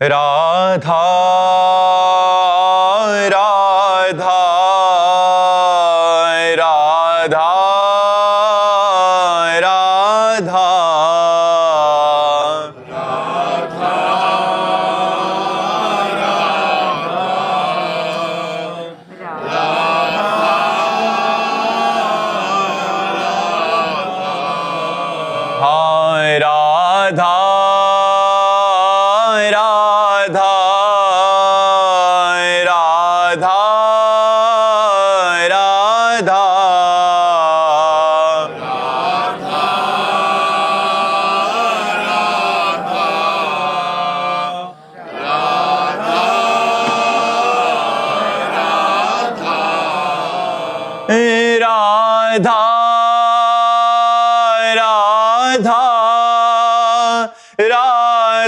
राधा राधा राधा राधा हाय राधा राधा राधा राधा राधा राधा राधा राधा राधा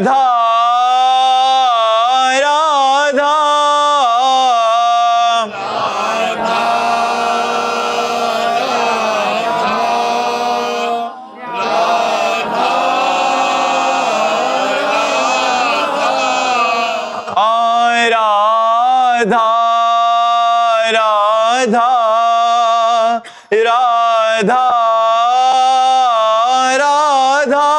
राधा राधा राधा हाय राधा राधा राधा राधा राधा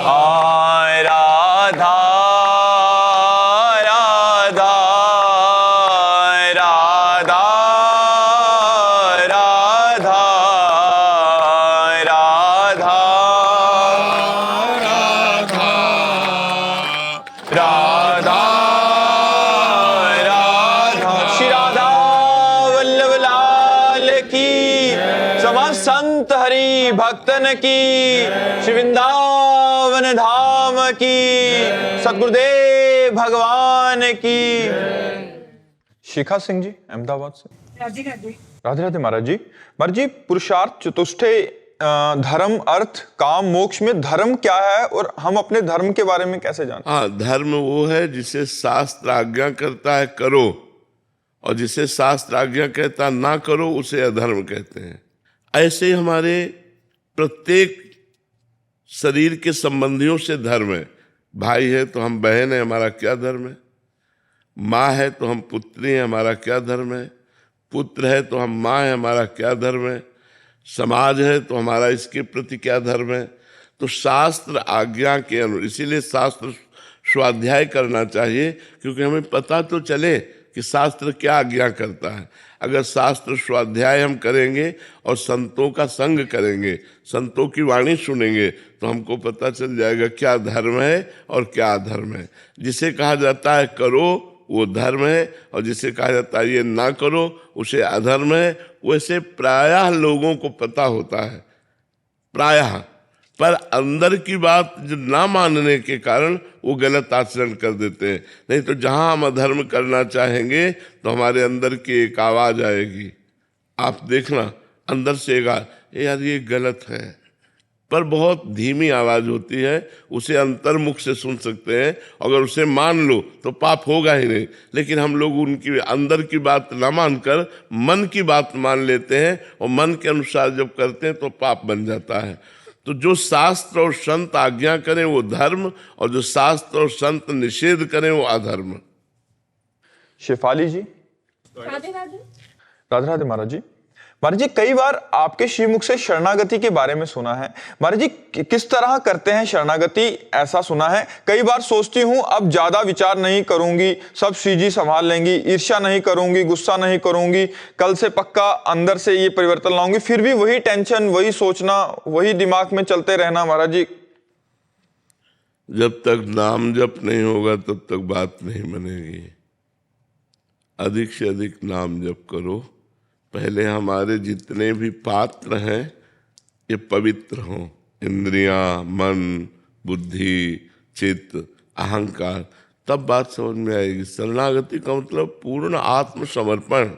हाय राधा राधा राधा राधा राधा राधा श्री राधा वल्लभ लाल की, समस्त संत हरि भक्तन की, श्री वृंदावन धाम की, सतगुरुदेव भगवान की। शिखा सिंह जी अहमदाबाद से। राधे राधे। राधे राधे महाराज जी। महाराज जी, पुरुषार्थ चतुष्टय धर्म अर्थ काम मोक्ष में धर्म क्या है और हम अपने धर्म के बारे में कैसे जानें? हाँ, धर्म वो है जिसे शास्त्र आज्ञा करता है करो, और जिसे शास्त्र आज्ञा कहता ना करो उसे अधर्म कहते हैं। ऐसे हमारे प्रत्येक शरीर के संबंधियों से धर्म है। भाई है तो हम बहन है, हमारा क्या धर्म है? माँ है तो हम पुत्री हैं, हमारा क्या धर्म है? पुत्र है तो हम माँ है, हमारा क्या धर्म है? समाज है तो हमारा इसके प्रति क्या धर्म है? तो शास्त्र आज्ञा के अनुसार, इसीलिए शास्त्र स्वाध्याय करना चाहिए, क्योंकि हमें पता तो चले कि शास्त्र क्या आज्ञा करता है। अगर शास्त्र स्वाध्याय हम करेंगे और संतों का संग करेंगे, संतों की वाणी सुनेंगे, तो हमको पता चल जाएगा क्या धर्म है और क्या अधर्म है। जिसे कहा जाता है करो वो धर्म है, और जिसे कहा जाता है ये ना करो उसे अधर्म है। वैसे प्रायः लोगों को पता होता है, प्रायः, पर अंदर की बात जो ना मानने के कारण वो गलत आचरण कर देते हैं। नहीं तो जहां हम अधर्म करना चाहेंगे तो हमारे अंदर की एक आवाज आएगी, आप देखना अंदर से यार ये गलत है, पर बहुत धीमी आवाज होती है, उसे अंतर्मुख से सुन सकते हैं। अगर उसे मान लो तो पाप होगा ही नहीं। लेकिन हम लोग उनकी अंदर की बात ना मानकर मन की बात मान लेते हैं, और मन के अनुसार जब करते हैं तो पाप बन जाता है। तो जो शास्त्र और संत आज्ञा करें वो धर्म, और जो शास्त्र और संत निषेध करें वो अधर्म। शेफाली जी। राधे राधे। राधे राधे महाराज जी। महाराज जी, कई बार आपके श्रीमुख से शरणागति के बारे में सुना है। महाराज जी, किस तरह करते हैं शरणागति, ऐसा सुना है। कई बार सोचती हूँ अब ज्यादा विचार नहीं करूंगी, सब श्री जी संभाल लेंगी, ईर्ष्या नहीं करूंगी, गुस्सा नहीं करूंगी, कल से पक्का अंदर से ये परिवर्तन लाऊंगी। फिर भी वही टेंशन, वही सोचना, वही दिमाग में चलते रहना। महाराज जी, जब तक नाम जप नहीं होगा तब तक बात नहीं बनेगी। अधिक से अधिक नाम जप करो। पहले हमारे जितने भी पात्र हैं ये पवित्र हों, इंद्रियां, मन, बुद्धि, चित्त, अहंकार, तब बात समझ में आएगी। शरणागति का मतलब पूर्ण आत्मसमर्पण।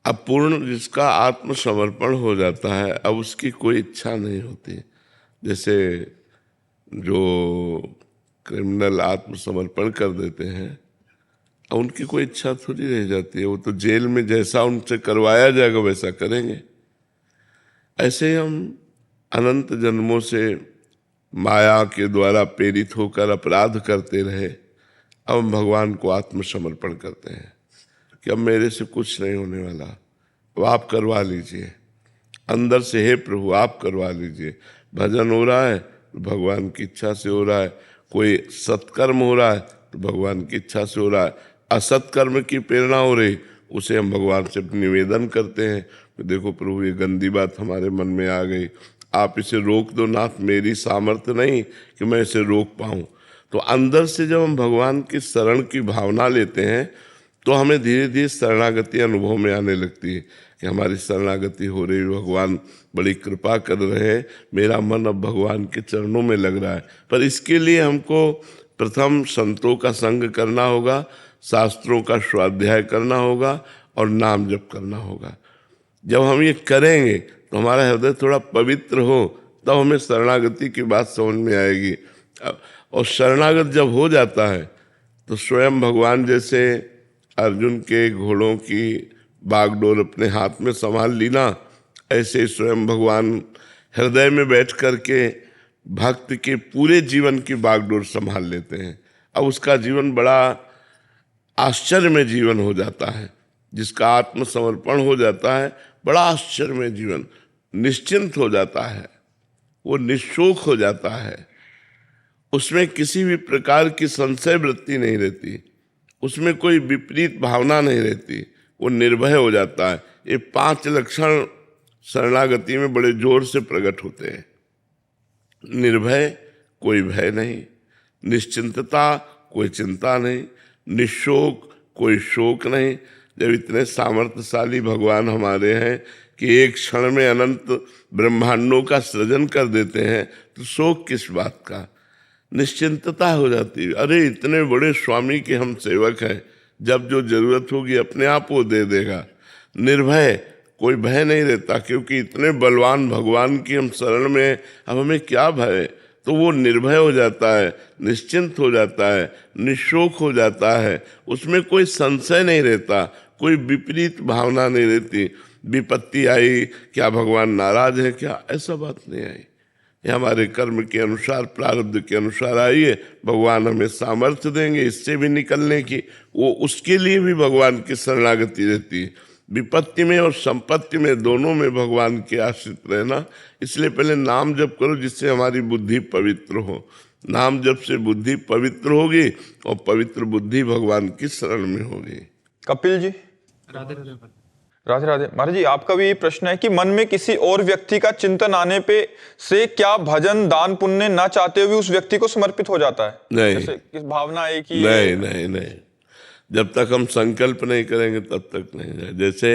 अब पूर्ण जिसका आत्मसमर्पण हो जाता है, अब उसकी कोई इच्छा नहीं होती। जैसे जो क्रिमिनल आत्मसमर्पण कर देते हैं, अब उनकी कोई इच्छा थोड़ी रह जाती है, वो तो जेल में जैसा उनसे करवाया जाएगा वैसा करेंगे। ऐसे ही हम अनंत जन्मों से माया के द्वारा प्रेरित होकर अपराध करते रहे, अब हम भगवान को आत्मसमर्पण करते हैं कि अब मेरे से कुछ नहीं होने वाला, अब आप करवा लीजिए। अंदर से, हे प्रभु आप करवा लीजिए। भजन हो रहा है तो भगवान की इच्छा से हो रहा है, कोई सत्कर्म हो रहा है तो भगवान की इच्छा से हो रहा है, असत्कर्म की प्रेरणा हो रही उसे हम भगवान से निवेदन करते हैं कि देखो प्रभु ये गंदी बात हमारे मन में आ गई, आप इसे रोक दो नाथ, मेरी सामर्थ्य नहीं कि मैं इसे रोक पाऊँ। तो अंदर से जब हम भगवान की शरण की भावना लेते हैं तो हमें धीरे धीरे शरणागति अनुभव में आने लगती है कि हमारी शरणागति हो रही, भगवान बड़ी कृपा कर रहे हैं, मेरा मन अब भगवान के चरणों में लग रहा है। पर इसके लिए हमको प्रथम संतों का संग करना होगा, शास्त्रों का स्वाध्याय करना होगा और नाम जप करना होगा। जब हम ये करेंगे तो हमारा हृदय थोड़ा पवित्र हो, तब हमें शरणागति की बात समझ में आएगी। और शरणागत जब हो जाता है तो स्वयं भगवान जैसे अर्जुन के घोड़ों की बागडोर अपने हाथ में संभाल ली ना, ऐसे स्वयं भगवान हृदय में बैठ करके भक्त के पूरे जीवन की बागडोर संभाल लेते हैं। अब उसका जीवन बड़ा आश्चर्य में जीवन हो जाता है। जिसका आत्मसमर्पण हो जाता है, बड़ा आश्चर्य में जीवन, निश्चिंत हो जाता है, वो निशोक हो जाता है, उसमें किसी भी प्रकार की संशय वृत्ति नहीं रहती, उसमें कोई विपरीत भावना नहीं रहती, वो निर्भय हो जाता है। ये 5 लक्षण शरणागति में बड़े जोर से प्रकट होते हैं। निर्भय, कोई भय नहीं, निश्चिंतता, कोई चिंता नहीं, निशोक, कोई शोक नहीं। जब इतने सामर्थ्यशाली भगवान हमारे हैं कि एक क्षण में अनंत ब्रह्मांडों का सृजन कर देते हैं, तो शोक किस बात का, निश्चिंतता हो जाती है। अरे इतने बड़े स्वामी के हम सेवक हैं, जब जो जरूरत होगी अपने आप वो दे देगा। निर्भय, कोई भय नहीं रहता, क्योंकि इतने बलवान भगवान की हम शरण में, अब हमें क्या भय। तो वो निर्भय हो जाता है, निश्चिंत हो जाता है, निशोक हो जाता है, उसमें कोई संशय नहीं रहता, कोई विपरीत भावना नहीं रहती। विपत्ति आई, क्या भगवान नाराज है क्या, ऐसा बात नहीं आई। ये हमारे कर्म के अनुसार, प्रारब्ध के अनुसार आई है। भगवान हमें सामर्थ्य देंगे इससे भी निकलने की, वो उसके लिए भी भगवान की शरणागति रहती है। विपत्ति में और संपत्ति में, दोनों में भगवान के आश्रित रहना। इसलिए पहले नाम जप करो जिससे हमारी बुद्धि पवित्र हो। नाम जप से बुद्धि पवित्र होगी और पवित्र बुद्धि भगवान की शरण में होगी। कपिल जी, राधे राधे। महाराज जी, आपका भी ये प्रश्न है कि मन में किसी और व्यक्ति का चिंतन आने पे से क्या भजन, दान, पुण्य ना चाहते हुए उस व्यक्ति को समर्पित हो जाता है? नहीं, जैसे किस भावना एक ही नहीं, नहीं, नहीं, जब तक हम संकल्प नहीं करेंगे तब तक नहीं। जैसे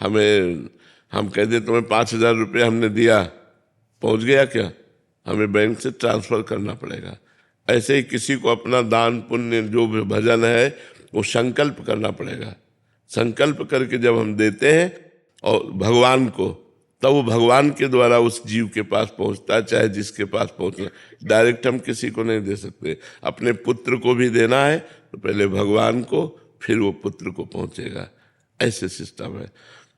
हम कह दे तुम्हें 5,000 रुपये हमने दिया, पहुंच गया क्या, हमें बैंक से ट्रांसफर करना पड़ेगा। ऐसे ही किसी को अपना दान पुण्य जो भी भजन है वो संकल्प करना पड़ेगा। संकल्प करके जब हम देते हैं और भगवान को, तब वो भगवान के द्वारा उस जीव के पास पहुंचता है, चाहे जिसके पास पहुंचना। डायरेक्ट हम किसी को नहीं दे सकते। अपने पुत्र को भी देना है तो पहले भगवान को, फिर वो पुत्र को पहुंचेगा। ऐसे सिस्टम है।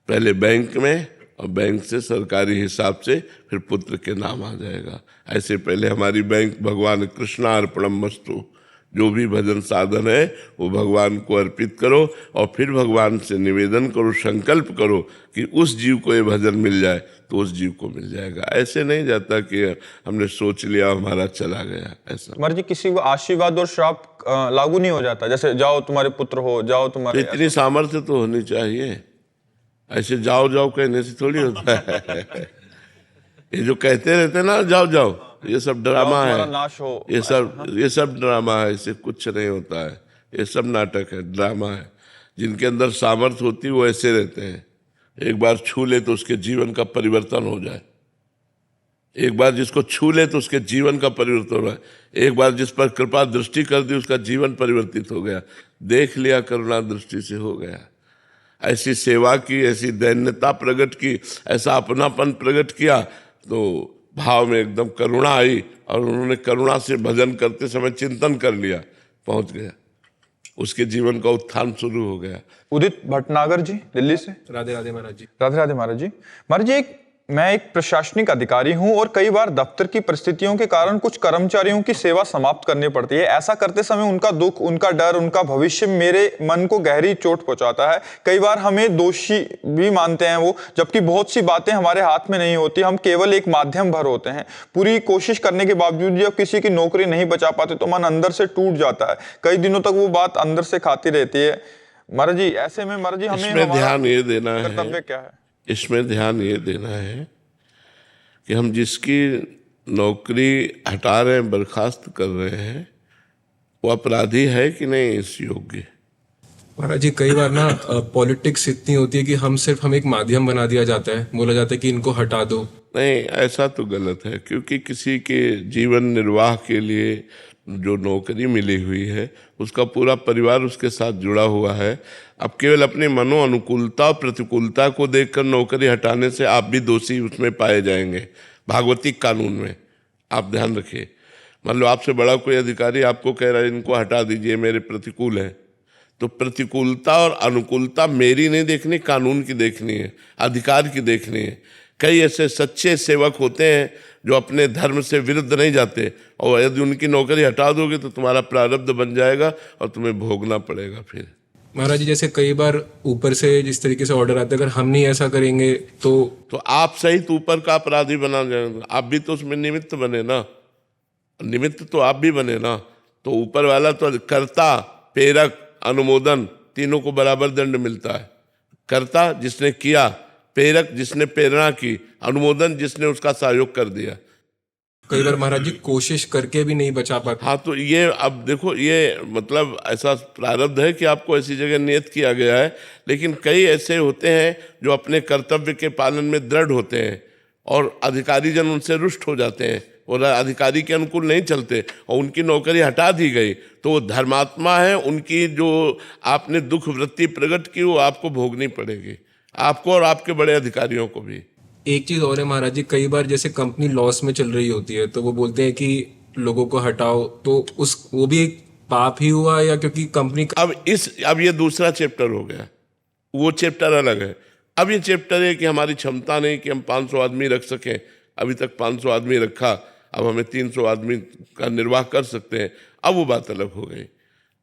पहले बैंक में और बैंक से सरकारी हिसाब से फिर पुत्र के नाम आ जाएगा। ऐसे पहले हमारी बैंक भगवान कृष्णार्पणमस्तु, जो भी भजन साधन है वो भगवान को अर्पित करो और फिर भगवान से निवेदन करो, संकल्प करो कि उस जीव को ये भजन मिल जाए तो उस जीव को मिल जाएगा। ऐसे नहीं जाता कि हमने सोच लिया हमारा चला गया। ऐसा महाराज जी, किसी को आशीर्वाद और श्राप लागू नहीं हो जाता? जैसे जाओ तुम्हारे पुत्र हो, जाओ तुम्हारे, इतनी सामर्थ्य तो होनी चाहिए। ऐसे जाओ जाओ कहने से थोड़ी होता है। ये जो कहते रहते ना जाओ जाओ, ये सब ड्रामा है, नाश हो, ये सब ड्रामा है, इससे कुछ नहीं होता है। ये सब नाटक है, ड्रामा है। जिनके अंदर सामर्थ्य होती है वो ऐसे रहते हैं, एक बार छू ले तो उसके जीवन का परिवर्तन हो जाए। एक बार जिसको छू ले तो उसके जीवन का परिवर्तन हो रहा है। एक बार जिस पर कृपा दृष्टि कर दी उसका जीवन परिवर्तित हो गया। देख लिया करुणा दृष्टि से हो गया। ऐसी सेवा की, ऐसी दैन्यता प्रकट की, ऐसा अपनापन प्रकट किया तो भाव में एकदम करुणा आई और उन्होंने करुणा से भजन करते समय चिंतन कर लिया, पहुंच गया, उसके जीवन का उत्थान शुरू हो गया। उदित भटनागर जी दिल्ली से। राधे राधे महाराज जी। राधे राधे महाराज जी। महाराज जी, मैं एक प्रशासनिक अधिकारी हूं और कई बार दफ्तर की परिस्थितियों के कारण कुछ कर्मचारियों की सेवा समाप्त करनी पड़ती है। ऐसा करते समय उनका दुख, उनका डर, उनका भविष्य मेरे मन को गहरी चोट पहुंचाता है। कई बार हमें दोषी भी मानते हैं वो, जबकि बहुत सी बातें हमारे हाथ में नहीं होती। हम केवल एक माध्यम भर होते हैं। पूरी कोशिश करने के बावजूद जब किसी की नौकरी नहीं बचा पाते तो मन अंदर से टूट जाता है। कई दिनों तक वो बात अंदर से खाती रहती है। महाराज जी, ऐसे में महाराज जी हमें इसमें ध्यान ये देना है, कर्तव्य क्या है? इसमें ध्यान ये देना है कि हम जिसकी नौकरी हटा रहे हैं, बर्खास्त कर रहे हैं, वो अपराधी है कि नहीं इस योग्य। महाराज जी, कई बार ना पॉलिटिक्स इतनी होती है कि हम एक माध्यम बना दिया जाता है, बोला जाता है कि इनको हटा दो। नहीं, ऐसा तो गलत है, क्योंकि किसी के जीवन निर्वाह के लिए जो नौकरी मिली हुई है उसका पूरा परिवार उसके साथ जुड़ा हुआ है। अब केवल अपनी मनो अनुकूलता और प्रतिकूलता को देखकर नौकरी हटाने से आप भी दोषी उसमें पाए जाएंगे। भागवतिक कानून में आप ध्यान रखिए, मान लो आपसे बड़ा कोई अधिकारी आपको कह रहा है इनको हटा दीजिए, मेरे प्रतिकूल है, तो प्रतिकूलता और अनुकूलता मेरी नहीं देखनी, कानून की देखनी है, अधिकार की देखनी है। कई ऐसे सच्चे सेवक होते हैं जो अपने धर्म से विरुद्ध नहीं जाते, और यदि उनकी नौकरी हटा दोगे तो तुम्हारा प्रारब्ध बन जाएगा और तुम्हें भोगना पड़ेगा फिर। महाराज जी, जैसे कई बार ऊपर से जिस तरीके से ऑर्डर आता है, अगर हम नहीं ऐसा करेंगे तो आप सहित ऊपर का अपराधी बना जाएंगे। आप भी तो उसमें निमित्त बने ना, निमित्त तो आप भी बने ना। तो ऊपर वाला तो कर्ता, प्रेरक, अनुमोदन तीनों को बराबर दंड मिलता है। कर्ता जिसने किया, प्रेरक जिसने प्रेरणा की, अनुमोदन जिसने उसका सहयोग कर दिया। कई बार महाराज जी कोशिश करके भी नहीं बचा पाते। हाँ, तो ये अब देखो, ये मतलब ऐसा प्रारब्ध है कि आपको ऐसी जगह नियत किया गया है, लेकिन कई ऐसे होते हैं जो अपने कर्तव्य के पालन में दृढ़ होते हैं और अधिकारी जन उनसे रुष्ट हो जाते हैं और अधिकारी के अनुकूल नहीं चलते और उनकी नौकरी हटा दी गई, तो वो धर्मात्मा है, उनकी जो आपने दुख वृत्ति प्रकट की वो आपको भोगनी पड़ेगी, आपको और आपके बड़े अधिकारियों को भी। एक चीज और है महाराज जी, कई बार जैसे कंपनी लॉस में चल रही होती है तो वो बोलते हैं कि लोगों को हटाओ, तो वो भी एक पाप ही हुआ, या क्योंकि कंपनी अब ये दूसरा चैप्टर हो गया, वो चैप्टर अलग है। अब ये चैप्टर है कि हमारी क्षमता नहीं कि हम 500 आदमी रख सकें, अभी तक 500 आदमी रखा, अब हमें 300 आदमी का निर्वाह कर सकते हैं, अब वो बात अलग हो गई।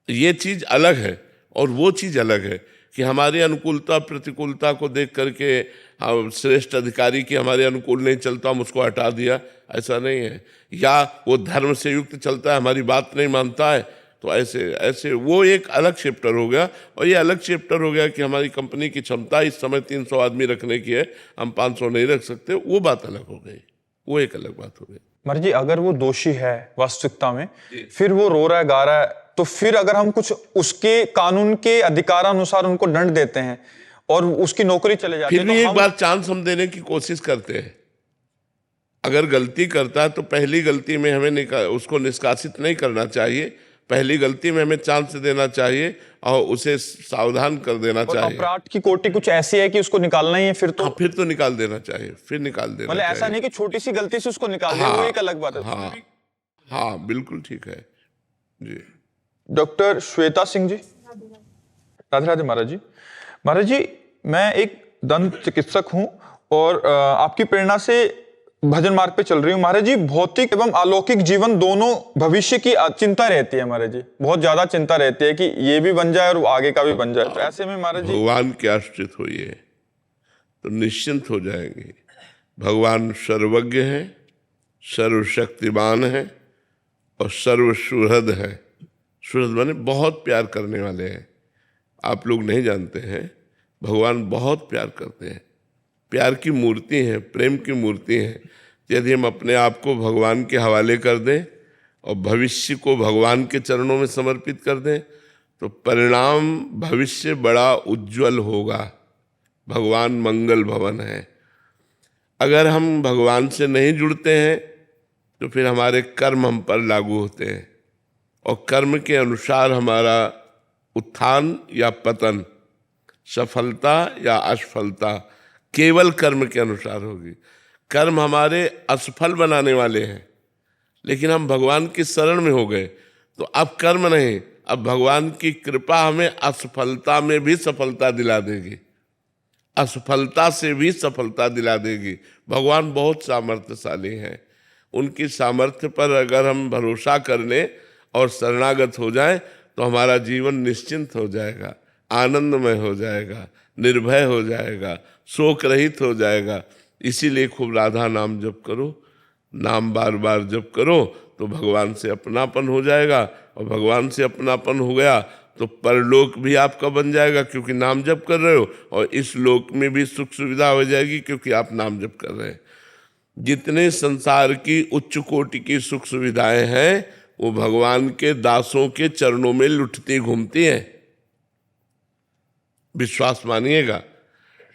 ये चीज़ अलग है और वो चीज़ अलग है कि हमारी अनुकूलता प्रतिकूलता को देख करके श्रेष्ठ अधिकारी की हमारे अनुकूल नहीं चलता, हम उसको हटा दिया, ऐसा नहीं है। या वो धर्म से युक्त चलता है, हमारी बात नहीं मानता है, तो ऐसे वो एक अलग चैप्टर हो गया। और ये अलग चैप्टर हो गया कि हमारी कंपनी की क्षमता इस समय 300 आदमी रखने की है, हम 500 नहीं रख सकते, वो बात अलग हो गई, वो एक अलग बात हो गई। महाराज जी, अगर वो दोषी है वास्तविकता में, फिर वो रो रहा है, गा रहा है, तो फिर अगर हम कुछ उसके कानून के अधिकारानुसार उनको दंड देते हैं और उसकी नौकरी चले जाती है, फिर भी एक बार चांस हम देने की कोशिश करते हैं। अगर गलती करता है तो पहली गलती में हमें उसको निष्कासित नहीं करना चाहिए, पहली गलती में हमें चांस देना चाहिए और उसे सावधान कर देना चाहिए। अपराध की कोटि कुछ ऐसी है कि उसको निकालना ही है, फिर तो निकाल देना चाहिए, फिर निकाल देना मतलब चाहिए। ऐसा नहीं कि छोटी सी गलती से उसको निकाल दें, वो एक अलग बात है। हाँ, बिल्कुल ठीक है जी। डॉक्टर श्वेता सिंह जी। राधे राधे महाराज जी। महाराज जी, मैं एक दंत चिकित्सक हूं और आपकी प्रेरणा से भजन मार्ग पे चल रही हूँ। महाराज जी, भौतिक एवं अलौकिक जीवन दोनों भविष्य की चिंता रहती है महाराज जी, बहुत ज्यादा चिंता रहती है कि ये भी बन जाए और आगे का भी बन जाए। तो ऐसे में महाराज जी, भगवान के आश्रित होइए तो निश्चिंत हो जाएंगे। भगवान सर्वज्ञ है, सर्वशक्तिमान है और सर्वसुहृद है। सुहृद माने बहुत प्यार करने वाले हैं। आप लोग नहीं जानते हैं, भगवान बहुत प्यार करते हैं, प्यार की मूर्ति है, प्रेम की मूर्ति है। यदि हम अपने आप को भगवान के हवाले कर दें और भविष्य को भगवान के चरणों में समर्पित कर दें तो परिणाम भविष्य बड़ा उज्जवल होगा। भगवान मंगल भवन है। अगर हम भगवान से नहीं जुड़ते हैं तो फिर हमारे कर्म हम पर लागू होते हैं और कर्म के अनुसार हमारा उत्थान या पतन, सफलता या असफलता केवल कर्म के अनुसार होगी। कर्म हमारे असफल बनाने वाले हैं, लेकिन हम भगवान की शरण में हो गए तो अब कर्म नहीं, अब भगवान की कृपा हमें असफलता में भी सफलता दिला देगी, असफलता से भी सफलता दिला देगी। भगवान बहुत सामर्थ्यशाली हैं, उनकी सामर्थ्य पर अगर हम भरोसा कर लें और शरणागत हो जाएं तो हमारा जीवन निश्चिंत हो जाएगा, आनंदमय हो जाएगा, निर्भय हो जाएगा, शोक रहित हो जाएगा। इसीलिए खूब राधा नाम जप करो, नाम बार बार जप करो तो भगवान से अपनापन हो जाएगा, और भगवान से अपनापन हो गया तो परलोक भी आपका बन जाएगा क्योंकि नाम जप कर रहे हो, और इस लोक में भी सुख सुविधा हो जाएगी क्योंकि आप नाम जप कर रहे हैं। जितने संसार की उच्च कोटि की सुख सुविधाएं हैं वो भगवान के दासों के चरणों में लुटती घूमती हैं। विश्वास मानिएगा,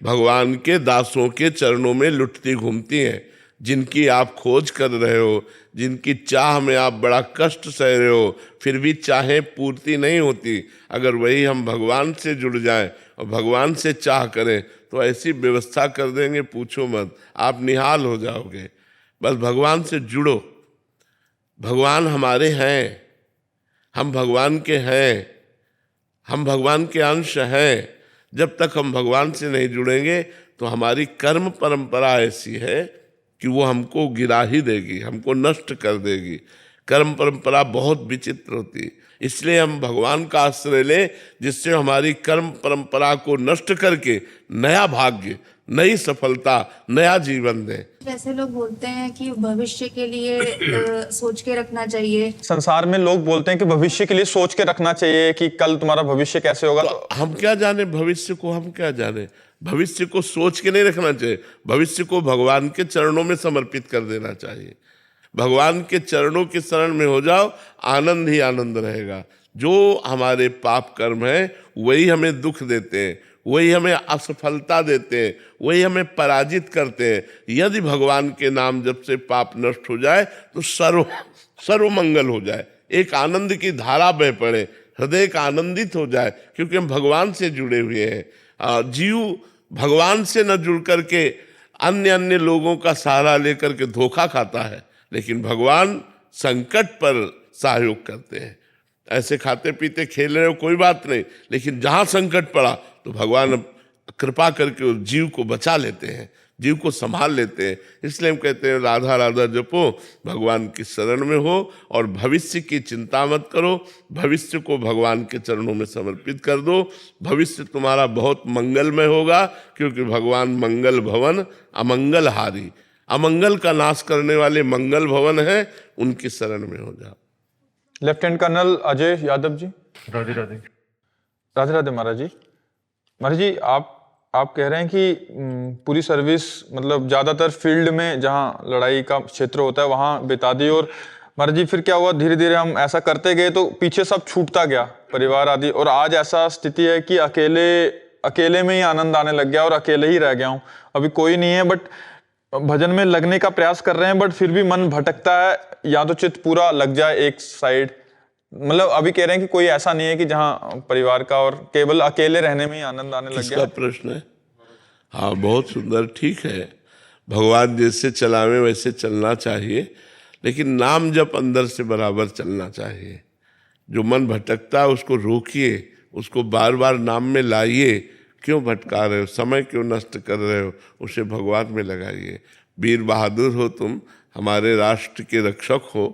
भगवान के दासों के चरणों में लुटती घूमती हैं। जिनकी आप खोज कर रहे हो, जिनकी चाह में आप बड़ा कष्ट सह रहे हो, फिर भी चाहें पूर्ति नहीं होती, अगर वही हम भगवान से जुड़ जाएं और भगवान से चाह करें तो ऐसी व्यवस्था कर देंगे पूछो मत, आप निहाल हो जाओगे। बस भगवान से जुड़ो, भगवान हमारे हैं, हम भगवान के हैं, हम भगवान के अंश हैं। जब तक हम भगवान से नहीं जुड़ेंगे तो हमारी कर्म परंपरा ऐसी है कि वो हमको गिरा ही देगी, हमको नष्ट कर देगी। कर्म परंपरा बहुत विचित्र होती, इसलिए हम भगवान का आश्रय लें जिससे हमारी कर्म परंपरा को नष्ट करके नया भाग्य, नई सफलता, नया जीवन दें। वैसे लोग बोलते हैं कि भविष्य के लिए सोच के रखना चाहिए। संसार में लोग बोलते हैं कि भविष्य के लिए सोच के रखना चाहिए कि कल तुम्हारा भविष्य कैसे होगा। तो हम क्या जाने भविष्य को, हम क्या जाने। भविष्य को सोच के नहीं रखना चाहिए, भविष्य को भगवान के चरणों में समर्पित कर देना चाहिए। भगवान के चरणों की शरण में हो जाओ, आनंद ही आनंद रहेगा। जो हमारे पाप कर्म हैं वही हमें दुख देते हैं, वही हमें असफलता देते हैं, वही हमें पराजित करते हैं। यदि भगवान के नाम जब से पाप नष्ट हो जाए तो सर्व मंगल हो जाए, एक आनंद की धारा बह पड़े, हृदय का आनंदित हो जाए, क्योंकि हम भगवान से जुड़े हुए हैं। जीव भगवान से न जुड़ करके अन्य लोगों का सहारा लेकर के धोखा खाता है, लेकिन भगवान संकट पर सहयोग करते हैं। ऐसे खाते पीते खेल रहे हो कोई बात नहीं, लेकिन जहाँ संकट पड़ा तो भगवान कृपा करके उस जीव को बचा लेते हैं, जीव को संभाल लेते हैं। इसलिए हम कहते हैं राधा राधा जपो, भगवान की शरण में हो और भविष्य की चिंता मत करो, भविष्य को भगवान के चरणों में समर्पित कर दो। भविष्य तुम्हारा बहुत मंगलमय होगा, क्योंकि भगवान मंगल भवन अमंगल हारी, अमंगल का नाश करने वाले मंगल भवन है, उनकी शरण में हो जाओ। Lieutenant colonel Ajay Yadav ji. राधे राधे। राधे राधे महाराज जी। महाराज जी, आप कह रहे हैं कि पूरी सर्विस मतलब ज़्यादातर फील्ड में जहाँ लड़ाई का क्षेत्र होता है वहाँ बिता दी, और महाराज जी फिर क्या हुआ, धीरे धीरे हम ऐसा करते गए तो पीछे सब छूटता गया, परिवार आदि, और आज ऐसा स्थिति है कि अकेले में ही आनंद आने लग गया और अकेले ही रह गया हूँ। अभी कोई नहीं है, बट भजन में लगने का प्रयास कर रहे हैं, बट फिर भी मन भटकता है, या तो चित्त पूरा लग जाए एक साइड। मतलब अभी कह रहे हैं कि कोई ऐसा नहीं है कि जहाँ परिवार का और केवल अकेले रहने में ही आनंद आने लग गया। किसका प्रश्न है? हाँ, बहुत सुंदर, ठीक है। भगवान जैसे चलावे वैसे चलना चाहिए, लेकिन नाम जप अंदर से बराबर चलना चाहिए। जो मन भटकता है उसको रोकिए, उसको बार बार नाम में लाइए। क्यों भटका रहे हो, समय क्यों नष्ट कर रहे हो, उसे भगवान में लगाइए। वीर बहादुर हो तुम, हमारे राष्ट्र के रक्षक हो,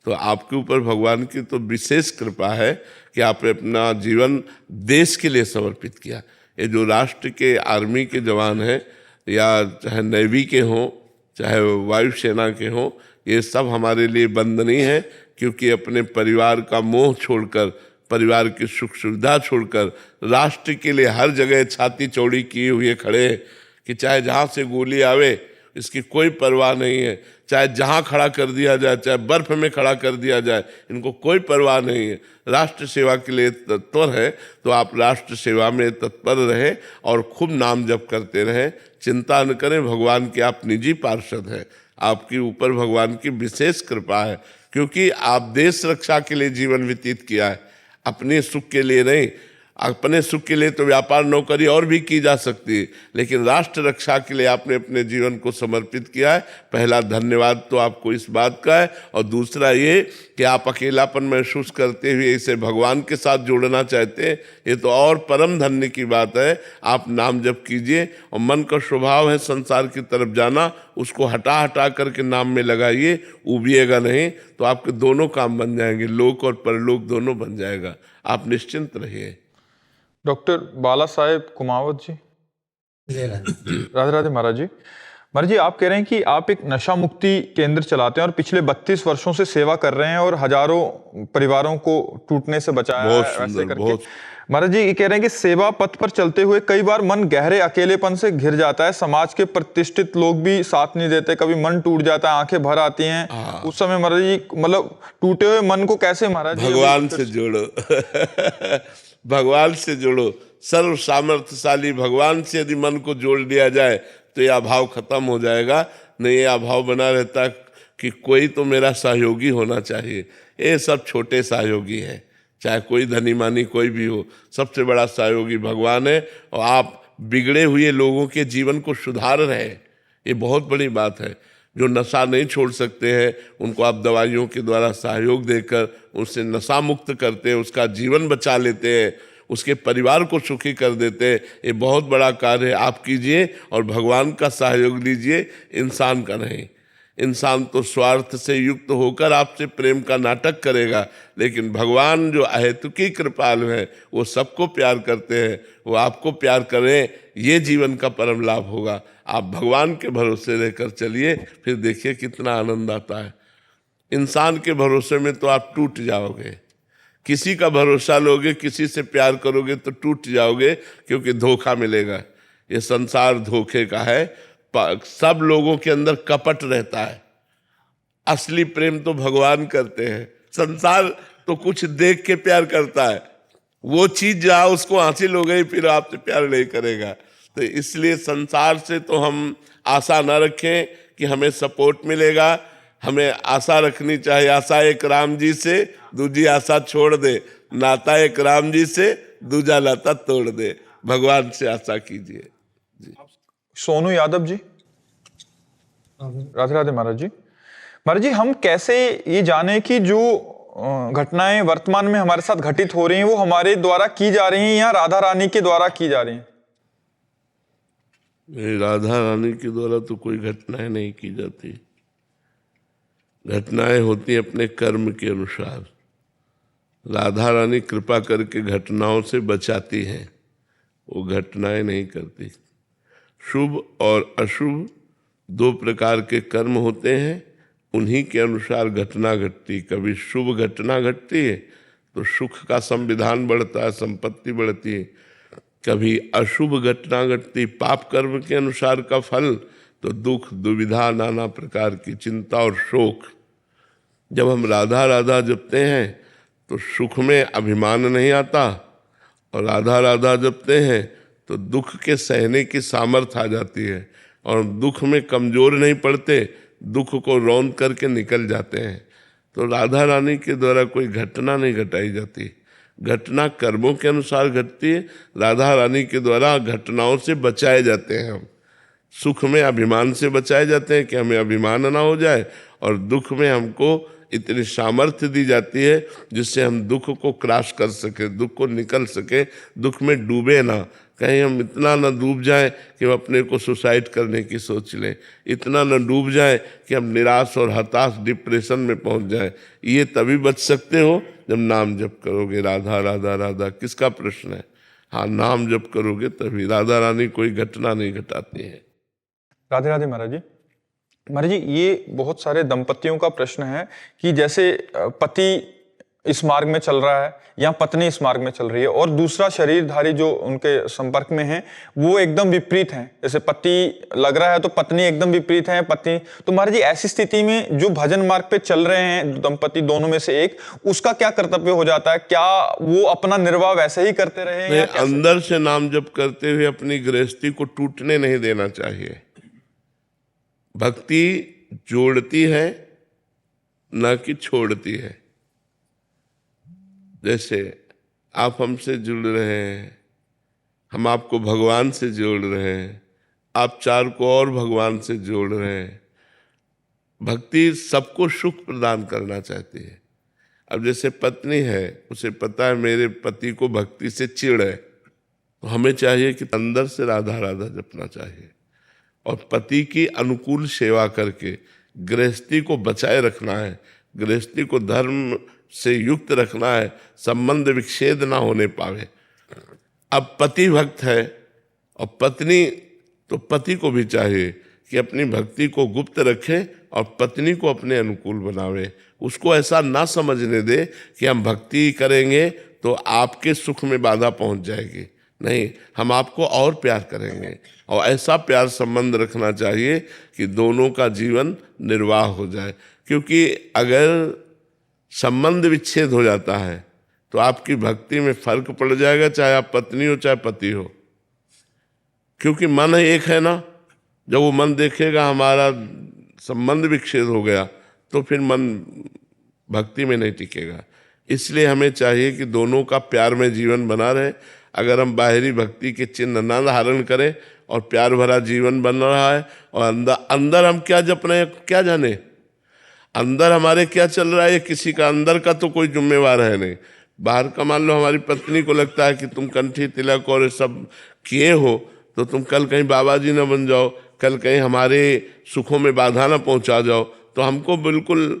तो आपके ऊपर भगवान की तो विशेष कृपा है कि आपने अपना जीवन देश के लिए समर्पित किया। ये जो राष्ट्र के आर्मी के जवान हैं, या चाहे नेवी के हों, चाहे वायुसेना के हों, ये सब हमारे लिए वंदनीय है, क्योंकि अपने परिवार का मोह छोड़कर, परिवार की सुख सुविधा छोड़कर राष्ट्र के लिए हर जगह छाती चौड़ी किए हुए खड़े हैं कि चाहे जहाँ से गोली आवे इसकी कोई परवाह नहीं है। चाहे जहां खड़ा कर दिया जाए, चाहे बर्फ में खड़ा कर दिया जाए, इनको कोई परवाह नहीं है। राष्ट्र सेवा के लिए तत्पर है तो आप राष्ट्र सेवा में तत्पर रहें और खूब नाम जप करते रहें। चिंता न करें, भगवान के आप निजी पार्षद हैं, आपके ऊपर भगवान की विशेष कृपा है, क्योंकि आप देश रक्षा के लिए जीवन व्यतीत किया है, अपने सुख के लिए नहीं। अपने सुख के लिए तो व्यापार नौकरी और भी की जा सकती है, लेकिन राष्ट्र रक्षा के लिए आपने अपने जीवन को समर्पित किया है। पहला धन्यवाद तो आपको इस बात का है, और दूसरा ये कि आप अकेलापन महसूस करते हुए इसे भगवान के साथ जोड़ना चाहते हैं, ये तो और परम धन्य की बात है। आप नाम जप कीजिए, और मन का स्वभाव है संसार की तरफ जाना, उसको हटा हटा करके नाम में लगाइए, उबिएगा नहीं, तो आपके दोनों काम बन जाएंगे, लोक और परलोक दोनों बन जाएगा। आप निश्चिंत रहिए। डॉक्टर बाला साहेब कुमावत जी, राधे राधे महाराज जी। महाराज जी, आप कह रहे हैं कि आप एक नशा मुक्ति केंद्र चलाते हैं और पिछले 32 वर्षों से सेवा कर रहे हैं और हजारों परिवारों को टूटने से बचाया बहुत है, सुंदर, ऐसे करके। बहुत। महाराज जी, ये कह रहे हैं कि सेवा पथ पर चलते हुए कई बार मन गहरे अकेलेपन से घिर जाता है, समाज के प्रतिष्ठित लोग भी साथ नहीं देते, कभी मन टूट जाता है, आंखें भर आती हैं। उस समय महाराज जी, मतलब टूटे हुए मन को कैसे महाराज जी भगवान से जोड़ो भगवान से जोड़ो। सर्व सामर्थ्यशाली भगवान से यदि मन को जोड़ लिया जाए तो यह अभाव खत्म हो जाएगा। नहीं, ये अभाव बना रहता कि कोई तो मेरा सहयोगी होना चाहिए। ये सब छोटे सहयोगी हैं, चाहे कोई धनी मानी कोई भी हो, सबसे बड़ा सहयोगी भगवान है। और आप बिगड़े हुए लोगों के जीवन को सुधार रहे हैं, ये बहुत बड़ी बात है। जो नशा नहीं छोड़ सकते हैं उनको आप दवाइयों के द्वारा सहयोग देकर उससे नशा मुक्त करते हैं, उसका जीवन बचा लेते हैं, उसके परिवार को सुखी कर देते हैं। ये बहुत बड़ा कार्य आप कीजिए और भगवान का सहयोग लीजिए, इंसान का नहीं। इंसान तो स्वार्थ से युक्त होकर आपसे प्रेम का नाटक करेगा, लेकिन भगवान जो अहेतुकी कृपालु है वो सबको प्यार करते हैं। वो आपको प्यार करें, ये जीवन का परम लाभ होगा। आप भगवान के भरोसे रहकर चलिए, फिर देखिए कितना आनंद आता है। इंसान के भरोसे में तो आप टूट जाओगे, किसी का भरोसा लोगे, किसी से प्यार करोगे तो टूट जाओगे, क्योंकि धोखा मिलेगा। ये संसार धोखे का है, सब लोगों के अंदर कपट रहता है। असली प्रेम तो भगवान करते हैं, संसार तो कुछ देख के प्यार करता है। वो चीज जहाँ उसको हासिल हो गई फिर आपसे प्यार नहीं करेगा। तो इसलिए संसार से तो हम आशा न रखें कि हमें सपोर्ट मिलेगा। हमें आशा रखनी चाहिए, आशा एक राम जी से दूजी आशा छोड़ दे, नाता एक राम जी से दूजा नाता तोड़ दे। भगवान से आशा कीजिए। सोनू यादव जी, राधे राधे महाराज जी। महाराज जी, हम कैसे ये जाने कि जो घटनाएं वर्तमान में हमारे साथ घटित हो रही हैं वो हमारे द्वारा की जा रही हैं या राधा रानी के द्वारा की जा रही हैं? राधा रानी के द्वारा तो कोई घटनाएं नहीं की जाती। घटनाएं होती अपने कर्म के अनुसार। राधा रानी कृपा करके घटनाओं से बचाती हैं, वो घटनाएं नहीं करती। शुभ और अशुभ दो प्रकार के कर्म होते हैं, उन्हीं के अनुसार घटना घटती। कभी शुभ घटना घटती है तो सुख का संविधान बढ़ता है, संपत्ति बढ़ती है। कभी अशुभ घटना घटती, पाप कर्म के अनुसार का फल, तो दुख, दुविधा, नाना प्रकार की चिंता और शोक। जब हम राधा राधा जपते हैं तो सुख में अभिमान नहीं आता, और राधा राधा जपते हैं तो दुख के सहने की सामर्थ्य आ जाती है, और दुख में कमजोर नहीं पड़ते, दुख को रौंद करके निकल जाते हैं। तो राधा रानी के द्वारा कोई घटना नहीं घटाई जाती, घटना कर्मों के अनुसार घटती है। राधा रानी के द्वारा घटनाओं से बचाए जाते हैं हम। सुख में अभिमान से बचाए जाते हैं कि हमें अभिमान ना हो जाए, और दुख में हमको इतनी सामर्थ्य दी जाती है जिससे हम दुख को क्रॉस कर सके, दुख को निकल सके, दुख में डूबे ना। कहीं हम इतना न डूब जाएं कि हम अपने को सुसाइड करने की सोच लें, इतना न डूब जाएं कि हम निराश और हताश डिप्रेशन में पहुंच जाएं। ये तभी बच सकते हो जब नाम जप करोगे। राधा राधा राधा किसका प्रश्न है? हाँ, नाम जप करोगे तभी। राधा रानी कोई घटना नहीं घटाती है। राधे राधे महाराज जी। महाराज जी, ये बहुत सारे दंपतियों का प्रश्न है कि जैसे पति इस मार्ग में चल रहा है या पत्नी इस मार्ग में चल रही है और दूसरा शरीरधारी जो उनके संपर्क में है वो एकदम विपरीत है, जैसे पति लग रहा है तो पत्नी एकदम विपरीत है पत्नी, तो महाराज जी ऐसी स्थिति में जो भजन मार्ग पे चल रहे हैं दंपति दोनों में से एक, उसका क्या कर्तव्य हो जाता है? क्या वो अपना निर्वाह वैसे ही करते रहे या कैसे? अंदर से नाम जप करते हुए अपनी गृहस्थी को टूटने नहीं देना चाहिए। भक्ति जोड़ती है न कि छोड़ती है। जैसे आप हमसे जुड़ रहे हैं, हम आपको भगवान से जोड़ रहे हैं, आप चार को और भगवान से जोड़ रहे हैं। भक्ति सबको सुख प्रदान करना चाहती है। अब जैसे पत्नी है, उसे पता है मेरे पति को भक्ति से चिढ़ है, तो हमें चाहिए कि अंदर से राधा राधा जपना चाहिए और पति की अनुकूल सेवा करके गृहस्थी को बचाए रखना है, गृहस्थी को धर्म से युक्त रखना है, संबंध विच्छेद ना होने पावे। अब पति भक्त है और पत्नी, तो पति को भी चाहिए कि अपनी भक्ति को गुप्त रखे और पत्नी को अपने अनुकूल बनावे। उसको ऐसा ना समझने दे कि हम भक्ति करेंगे तो आपके सुख में बाधा पहुंच जाएगी। नहीं, हम आपको और प्यार करेंगे और ऐसा प्यार संबंध रखना चाहिए कि दोनों का जीवन निर्वाह हो जाए। क्योंकि अगर संबंध विच्छेद हो जाता है तो आपकी भक्ति में फर्क पड़ जाएगा, चाहे आप पत्नी हो चाहे पति हो। क्योंकि मन एक है ना, जब वो मन देखेगा हमारा संबंध विच्छेद हो गया तो फिर मन भक्ति में नहीं टिकेगा। इसलिए हमें चाहिए कि दोनों का प्यार में जीवन बना रहे। अगर हम बाहरी भक्ति के चिन्ह ना धारण करें और प्यार भरा जीवन बन रहा है और अंदर हम क्या जप रहे हैं क्या जाने, अंदर हमारे क्या चल रहा है किसी का अंदर का तो कोई जिम्मेवार है नहीं। बाहर का मान लो हमारी पत्नी को लगता है कि तुम कंठी तिलक और सब किए हो तो तुम कल कहीं बाबा जी न बन जाओ, कल कहीं हमारे सुखों में बाधा न पहुंचा जाओ। तो हमको बिल्कुल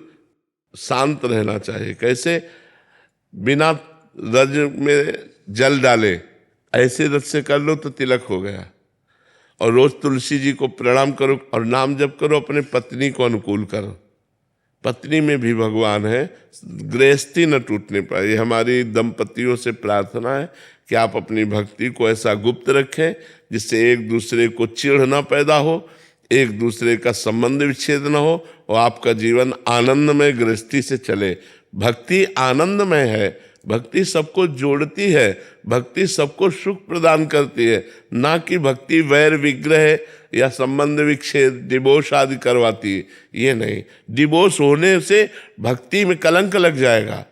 शांत रहना चाहिए। कैसे? बिना रज में जल डाले ऐसे रज से कर लो तो तिलक हो गया। और रोज तुलसी जी को प्रणाम करो और नाम जप करो, अपने पत्नी को अनुकूल करो। पत्नी में भी भगवान है, गृहस्थी न टूटने पाए। हमारी दंपतियों से प्रार्थना है कि आप अपनी भक्ति को ऐसा गुप्त रखें जिससे एक दूसरे को चिढ़ न पैदा हो, एक दूसरे का संबंध विच्छेद न हो और आपका जीवन आनंदमय गृहस्थी से चले। भक्ति आनंदमय है, भक्ति सबको जोड़ती है, भक्ति सबको सुख प्रदान करती है, ना कि भक्ति वैर विग्रह या संबंध विच्छेद डिवोर्स आदि करवाती है। ये नहीं, डिवोर्स होने से भक्ति में कलंक लग जाएगा।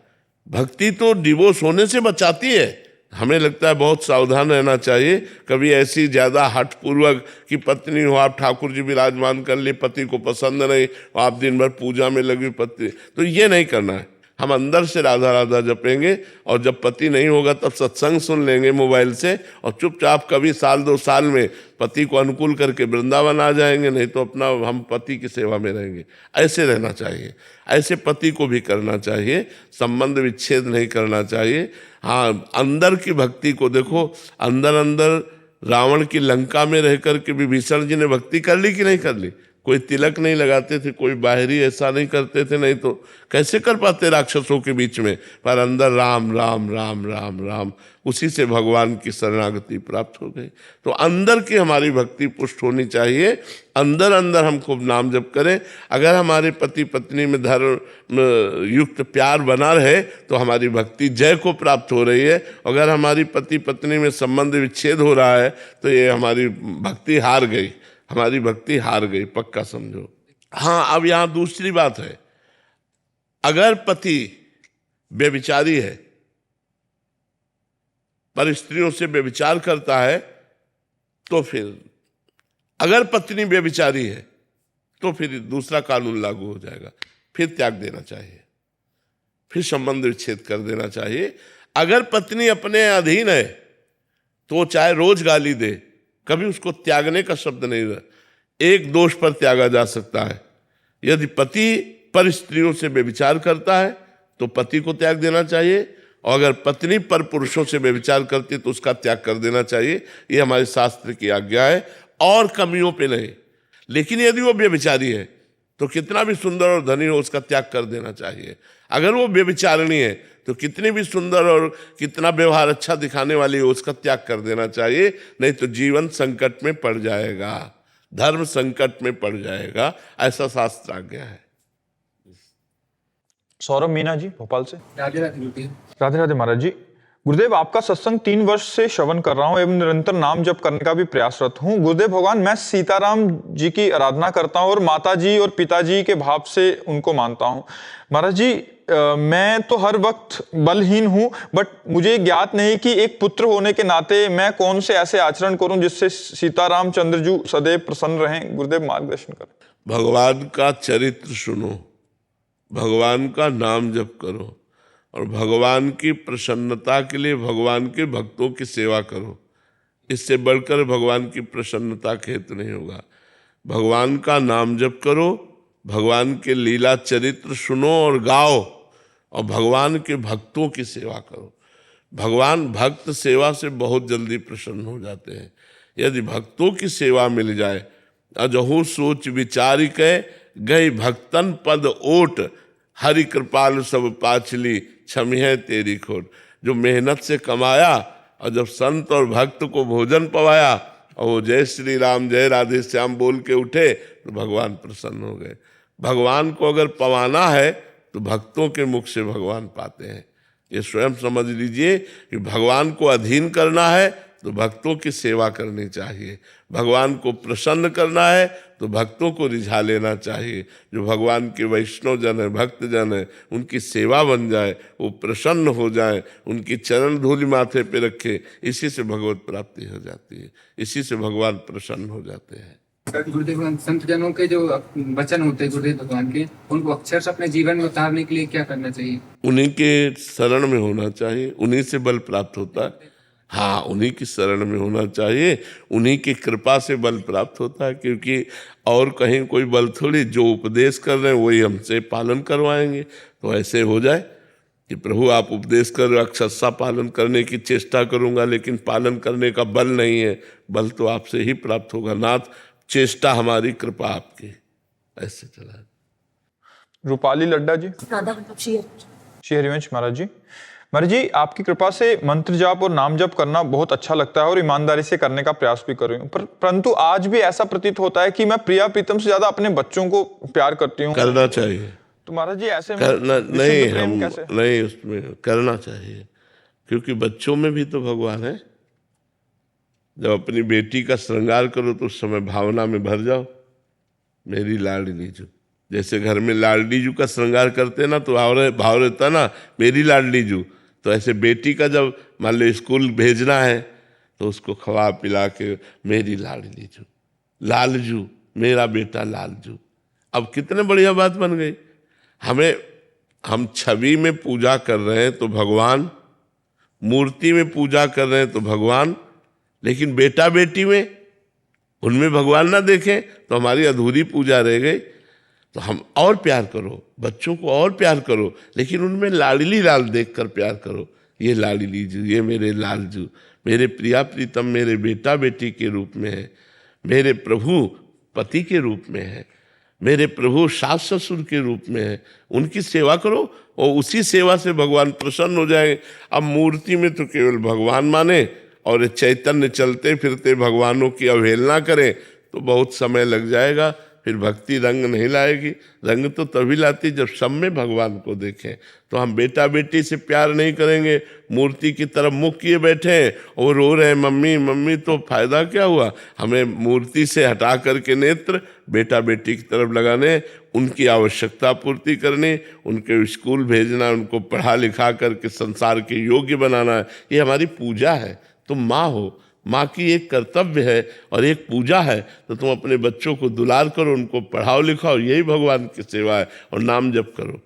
भक्ति तो डिवोर्स होने से बचाती है। हमें लगता है बहुत सावधान रहना चाहिए। कभी ऐसी ज़्यादा हठपूर्वक कि पत्नी हो, आप ठाकुर जी विराजमान कर लिए, पति को पसंद नहीं, आप दिन भर पूजा में लगी पत्नी, तो ये नहीं करना है। हम अंदर से राधा राधा जपेंगे और जब पति नहीं होगा तब सत्संग सुन लेंगे मोबाइल से और चुपचाप कभी साल 2 साल में पति को अनुकूल करके वृंदावन आ जाएंगे, नहीं तो अपना हम पति की सेवा में रहेंगे। ऐसे रहना चाहिए, ऐसे पति को भी करना चाहिए, संबंध विच्छेद नहीं करना चाहिए। हाँ, अंदर की भक्ति को देखो, अंदर अंदर रावण की लंका में रह कर के विभीषण जी ने भक्ति कर ली कि नहीं कर ली? कोई तिलक नहीं लगाते थे, कोई बाहरी ऐसा नहीं करते थे, नहीं तो कैसे कर पाते राक्षसों के बीच में? पर अंदर राम राम राम राम राम, उसी से भगवान की शरणागति प्राप्त हो गई। तो अंदर की हमारी भक्ति पुष्ट होनी चाहिए, अंदर अंदर हम खूब नाम जप करें। अगर हमारे पति पत्नी में धर्म युक्त प्यार बना रहे तो हमारी भक्ति जय को प्राप्त हो रही है। अगर हमारी पति पत्नी में संबंध विच्छेद हो रहा है तो ये हमारी भक्ति हार गई, हमारी भक्ति हार गई, पक्का समझो। हाँ, अब यहां दूसरी बात है, अगर पति व्यभिचारी है, पर स्त्रियों से व्यभिचार करता है, तो फिर अगर पत्नी व्यभिचारी है तो फिर दूसरा कानून लागू हो जाएगा, फिर त्याग देना चाहिए, फिर संबंध विच्छेद कर देना चाहिए। अगर पत्नी अपने अधीन है तो चाहे रोज गाली दे, कभी उसको त्यागने का शब्द नहीं रहा। एक दोष पर त्यागा जा सकता है, यदि पति पर स्त्रियों से व्यभिचार करता है तो पति को त्याग देना चाहिए, और अगर पत्नी पर पुरुषों से व्यभिचार करती है तो उसका त्याग कर देना चाहिए। ये हमारे शास्त्र की आज्ञा है, और कमियों पे नहीं। लेकिन यदि वो व्यभिचारी है तो कितना भी सुंदर और धनी हो, उसका त्याग कर देना चाहिए। अगर वो व्यभिचारिणी है तो कितनी भी सुंदर और कितना व्यवहार अच्छा दिखाने वाली हो उसका त्याग कर देना चाहिए, नहीं तो जीवन संकट में पड़ जाएगा, धर्म संकट में पड़ जाएगा, ऐसा शास्त्र आज्ञा है। सौरभ मीना जी भोपाल से। राधे राधे। राधे राधे महाराज जी। गुरुदेव, आपका सत्संग 3 वर्ष से श्रवण कर रहा हूँ एवं निरंतर नाम जप करने का भी प्रयासरत हूँ। गुरुदेव भगवान, मैं सीताराम जी की आराधना करता हूँ और माता जी और पिताजी के भाव से उनको मानता हूँ। महाराज जी, मैं तो हर वक्त बलहीन हूँ, बट मुझे ज्ञात नहीं कि एक पुत्र होने के नाते मैं कौन से ऐसे आचरण करूं जिससे सीताराम चंद्र जी सदैव प्रसन्न रहें। गुरुदेव मार्गदर्शन करें। भगवान का चरित्र सुनो, भगवान का नाम जप करो और भगवान की प्रसन्नता के लिए भगवान के भक्तों की सेवा करो। इससे बढ़कर भगवान की प्रसन्नता का हेतु नहीं होगा। भगवान का नाम जप करो, भगवान के लीला चरित्र सुनो और गाओ और भगवान के भक्तों की सेवा करो। भगवान भक्त सेवा से बहुत जल्दी प्रसन्न हो जाते हैं। यदि भक्तों की सेवा मिल जाए, अजहू सोच विचारी के गई भक्तन पद ओट, हरि कृपाल सब पाचली क्षमिह तेरी खोट। जो मेहनत से कमाया और जब संत और भक्त को भोजन पवाया और वो जय श्री राम जय राधे श्याम बोल के उठे तो भगवान प्रसन्न हो गए। भगवान को अगर पवाना है तो भक्तों के मुख से भगवान पाते हैं। ये स्वयं समझ लीजिए कि भगवान को अधीन करना है तो भक्तों की सेवा करनी चाहिए, भगवान को प्रसन्न करना है तो भक्तों को रिझा लेना चाहिए। जो भगवान के वैष्णव जन है, भक्त जन है, उनकी सेवा बन जाए, वो प्रसन्न हो जाए, उनकी चरण धूलि माथे पे रखे, इसी से भगवत प्राप्ति हो जाती है, इसी से भगवान प्रसन्न हो जाते हैं। गुरुदेव, संत जनों के जो वचन होते हैं गुरुदेव भगवान के, उनको अक्षर से अपने जीवन में उतारने के लिए क्या करना चाहिए? उन्हीं के शरण में होना चाहिए, उन्हीं से बल प्राप्त होता है। हाँ, उन्हीं की शरण में होना चाहिए, उन्हीं की कृपा से बल प्राप्त होता है, क्योंकि और कहीं कोई बल थोड़ी, जो उपदेश कर रहे हैं वही हमसे पालन करवाएंगे। तो ऐसे हो जाए कि प्रभु आप उपदेश कर रहे हो, अक्षरशः पालन करने की चेष्टा करूंगा, लेकिन पालन करने का बल नहीं है, बल तो आपसे ही प्राप्त होगा नाथ, चेष्टा हमारी, कृपा आपकी। ऐसे चला। रूपाली लड्डा जी। श्री हरिवंश महाराज जी। महाराज जी, आपकी कृपा से मंत्र जाप और नाम जप करना बहुत अच्छा लगता है और ईमानदारी से करने का प्रयास भी कर रही हूँ, परंतु आज भी ऐसा प्रतीत होता है कि मैं प्रिया प्रीतम से ज्यादा अपने बच्चों को प्यार करती हूँ। करना चाहिए। तो महाराज जी ऐसे करना नहीं, हम कैसे? नहीं, उसमें करना चाहिए, क्योंकि बच्चों में भी तो भगवान है। जब अपनी बेटी का श्रृंगार करो तो उस समय भावना में भर जाओ, मेरी लाडली जू। जैसे घर में लाडली जू का श्रृंगार करते ना तो भाव रहता ना, मेरी लाडली जू। तो ऐसे बेटी का जब मान लो स्कूल भेजना है तो उसको खवा पिला के मेरी लाडली जू, लालजू, मेरा बेटा लालजू। अब कितने बढ़िया बात बन गई। हम छवि में पूजा कर रहे हैं तो भगवान, मूर्ति में पूजा कर रहे हैं तो भगवान, लेकिन बेटा बेटी में उनमें भगवान ना देखें तो हमारी अधूरी पूजा रह गई। तो हम और प्यार करो, बच्चों को और प्यार करो, लेकिन उनमें लाडली लाल देखकर प्यार करो। ये लाडली जू, ये मेरे लालजू, मेरे प्रिया प्रीतम, मेरे बेटा बेटी के रूप में है, मेरे प्रभु पति के रूप में है, मेरे प्रभु सास ससुर के रूप में है। उनकी सेवा करो और उसी सेवा से भगवान प्रसन्न हो जाएंगे। अब मूर्ति में तो केवल भगवान माने और चैतन्य चलते फिरते भगवानों की अवहेलना करें तो बहुत समय लग जाएगा, फिर भक्ति रंग नहीं लाएगी। रंग तो तभी लाती जब सब में भगवान को देखें। तो हम बेटा बेटी से प्यार नहीं करेंगे, मूर्ति की तरफ मुख किए बैठे हैं और रो रहे हैं मम्मी मम्मी, तो फायदा क्या हुआ? हमें मूर्ति से हटा करके नेत्र बेटा बेटी की तरफ लगाने, उनकी आवश्यकता पूर्ति करनी, उनके स्कूल भेजना, उनको पढ़ा लिखा करके संसार के योग्य बनाना, ये हमारी पूजा है। तुम माँ हो, माँ की एक कर्तव्य है और एक पूजा है, तो तुम अपने बच्चों को दुलार करो, उनको पढ़ाओ लिखाओ, यही भगवान की सेवा है, और नाम जप करो।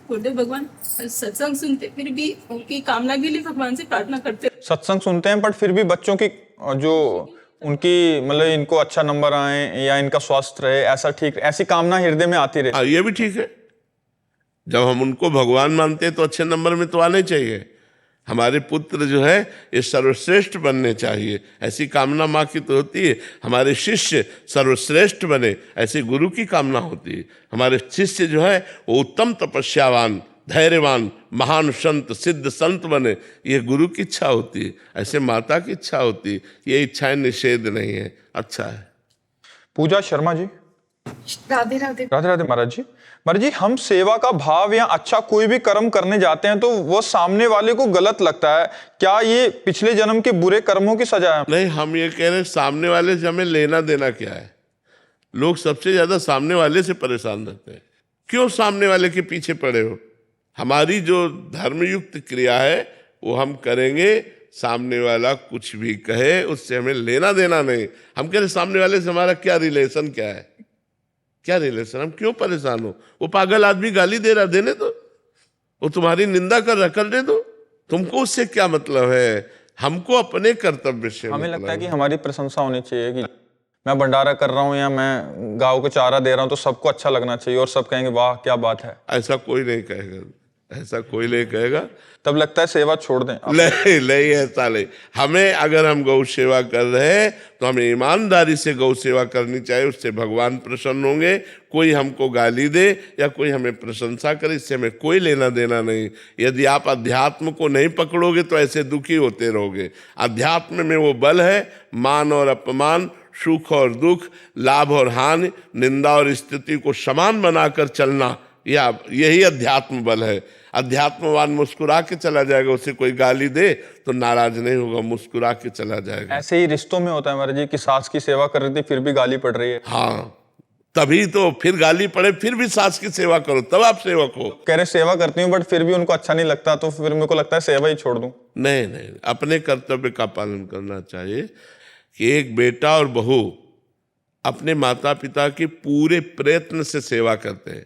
गुरुदेव भगवान सत्संग सुनते फिर भी उनकी कामना के लिए भगवान से प्रार्थना करते। सत्संग सुनते हैं बट फिर भी बच्चों की जो उनकी मतलब इनको अच्छा नंबर आए या इनका स्वास्थ्य रहे, ऐसा ठीक, ऐसी कामना हृदय में आती रहे। ये भी ठीक है। जब हम उनको भगवान मानते हैं तो अच्छे नंबर में तो आने चाहिए। हमारे पुत्र जो है ये सर्वश्रेष्ठ बनने चाहिए, ऐसी कामना माँ की तो होती है। हमारे शिष्य सर्वश्रेष्ठ बने, ऐसी गुरु की कामना होती है। हमारे शिष्य जो है वो उत्तम तपस्यावान धैर्यवान, महान संत, सिद्ध संत बने, ये गुरु की इच्छा होती है, ऐसे माता की इच्छा होती है। ये इच्छाएं निषेध नहीं है, अच्छा है। पूजा शर्मा जी। राधे राधे। राधे राधे महाराज जी। महाराज जी, हम सेवा का भाव या अच्छा कोई भी कर्म करने जाते हैं तो वो सामने वाले को गलत लगता है, क्या ये पिछले जन्म के बुरे कर्मों की सजा है? नहीं, हम ये कह रहे हैं सामने वाले से हमें लेना देना क्या है। लोग सबसे ज्यादा सामने वाले से परेशान रहते हैं। क्यों सामने वाले के पीछे पड़े हो? हमारी जो धर्मयुक्त क्रिया है वो हम करेंगे, सामने वाला कुछ भी कहे उससे हमें लेना देना नहीं। हम कह रहे सामने वाले से हमारा क्या रिलेशन, क्या है, क्या रिलेशन, हम क्यों परेशान हो? वो पागल आदमी गाली दे रहा, देने दो। वो तुम्हारी निंदा कर रहा, करने दो। तुमको उससे क्या मतलब है? हमको अपने कर्तव्य से हमें मतलब लगता है कि हमारी प्रशंसा होनी चाहिए कि मैं भंडारा कर रहा हूँ या मैं गाँव को चारा दे रहा हूँ तो सबको अच्छा लगना चाहिए और सब कहेंगे वाह क्या बात है। ऐसा कोई नहीं कहेगा, ऐसा कोई नहीं कहेगा। तब लगता है सेवा छोड़ दें। नहीं नहीं, ऐसा नहीं। हमें, अगर हम गौ सेवा कर रहे हैं तो हमें ईमानदारी से गौ सेवा करनी चाहिए, उससे भगवान प्रसन्न होंगे। कोई हमको गाली दे या कोई हमें प्रशंसा करे, इससे हमें कोई लेना देना नहीं। यदि आप अध्यात्म को नहीं पकड़ोगे तो ऐसे दुखी होते रहोगे। अध्यात्म में वो बल है, मान और अपमान, सुख और दुख, लाभ और हानि, निंदा और स्तुति को समान बनाकर चलना, यही अध्यात्म बल है। अध्यात्मवान मुस्कुरा के चला जाएगा, उसे कोई गाली दे तो नाराज नहीं होगा, मुस्कुरा के चला जाएगा। ऐसे ही रिश्तों में होता है महाराज जी कि सास की सेवा कर रही थी फिर भी गाली पड़ रही है। हाँ, तभी तो फिर गाली पड़े, फिर भी सास की सेवा करो, तब आप सेवक हो। कह रहे सेवा करती हूँ बट फिर भी उनको अच्छा नहीं लगता तो फिर मेरे को लगता है सेवा ही छोड़ दूं। नहीं नहीं, अपने कर्तव्य का पालन करना चाहिए कि एक बेटा और बहू अपने माता पिता की पूरे प्रयत्न से सेवा करते हैं,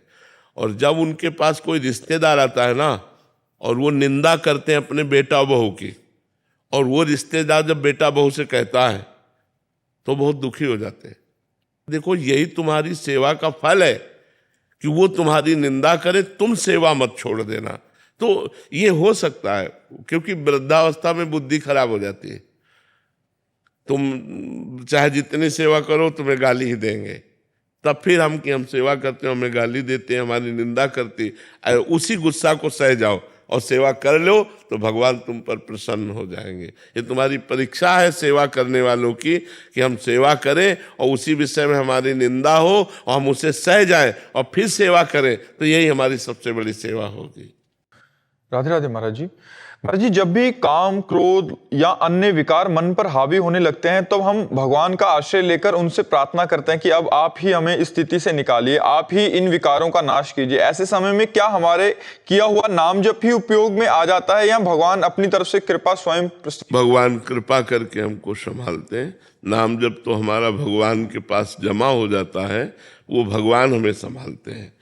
और जब उनके पास कोई रिश्तेदार आता है ना और वो निंदा करते हैं अपने बेटा बहू की, और वो रिश्तेदार जब बेटा बहू से कहता है तो बहुत दुखी हो जाते हैं। देखो, यही तुम्हारी सेवा का फल है कि वो तुम्हारी निंदा करे, तुम सेवा मत छोड़ देना। तो ये हो सकता है क्योंकि वृद्धावस्था में बुद्धि खराब हो जाती है। तुम चाहे जितनी सेवा करो तुम्हें गाली ही देंगे, तब फिर हम सेवा करते हैं, हमें गाली देते हैं, हमारी निंदा करती, उसी गुस्सा को सह जाओ और सेवा कर लो तो भगवान तुम पर प्रसन्न हो जाएंगे। ये तुम्हारी परीक्षा है सेवा करने वालों की कि हम सेवा करें और उसी विषय में हमारी निंदा हो और हम उसे सह जाएं और फिर सेवा करें, तो यही हमारी सबसे बड़ी सेवा होगी। राधे राधे महाराज जी। महाराज जी, जब भी काम, क्रोध या अन्य विकार मन पर हावी होने लगते हैं तब हम भगवान का आश्रय लेकर उनसे प्रार्थना करते हैं कि अब आप ही हमें इस स्थिति से निकालिए, आप ही इन विकारों का नाश कीजिए। ऐसे समय में क्या हमारे किया हुआ नाम जप ही उपयोग में आ जाता है या भगवान अपनी तरफ से कृपा स्वयं? भगवान कृपा करके हमको संभालते हैं। नाम जप तो हमारा भगवान के पास जमा हो जाता है, वो भगवान हमें संभालते हैं।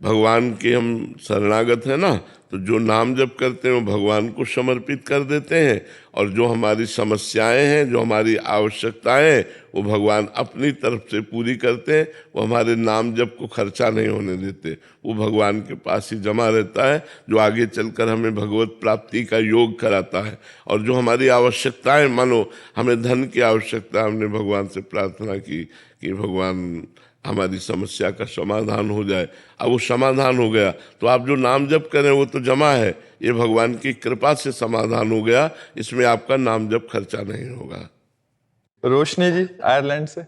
भगवान के हम शरणागत हैं ना, तो जो नाम जप करते हैं वो भगवान को समर्पित कर देते हैं, और जो हमारी समस्याएं हैं, जो हमारी आवश्यकताएं हैं, वो भगवान अपनी तरफ से पूरी करते हैं। वो हमारे नाम जप को खर्चा नहीं होने देते, वो भगवान के पास ही जमा रहता है, जो आगे चलकर हमें भगवत प्राप्ति का योग कराता है। और जो हमारी आवश्यकताएं, मानो हमें धन की आवश्यकता, हमने भगवान से प्रार्थना की कि भगवान हमारी समस्या का समाधान हो जाए, अब वो समाधान हो गया, तो आप जो नाम जप करें वो तो जमा है, ये भगवान की कृपा से समाधान हो गया, इसमें आपका नाम जप खर्चा नहीं होगा। रोशनी जी आयरलैंड से।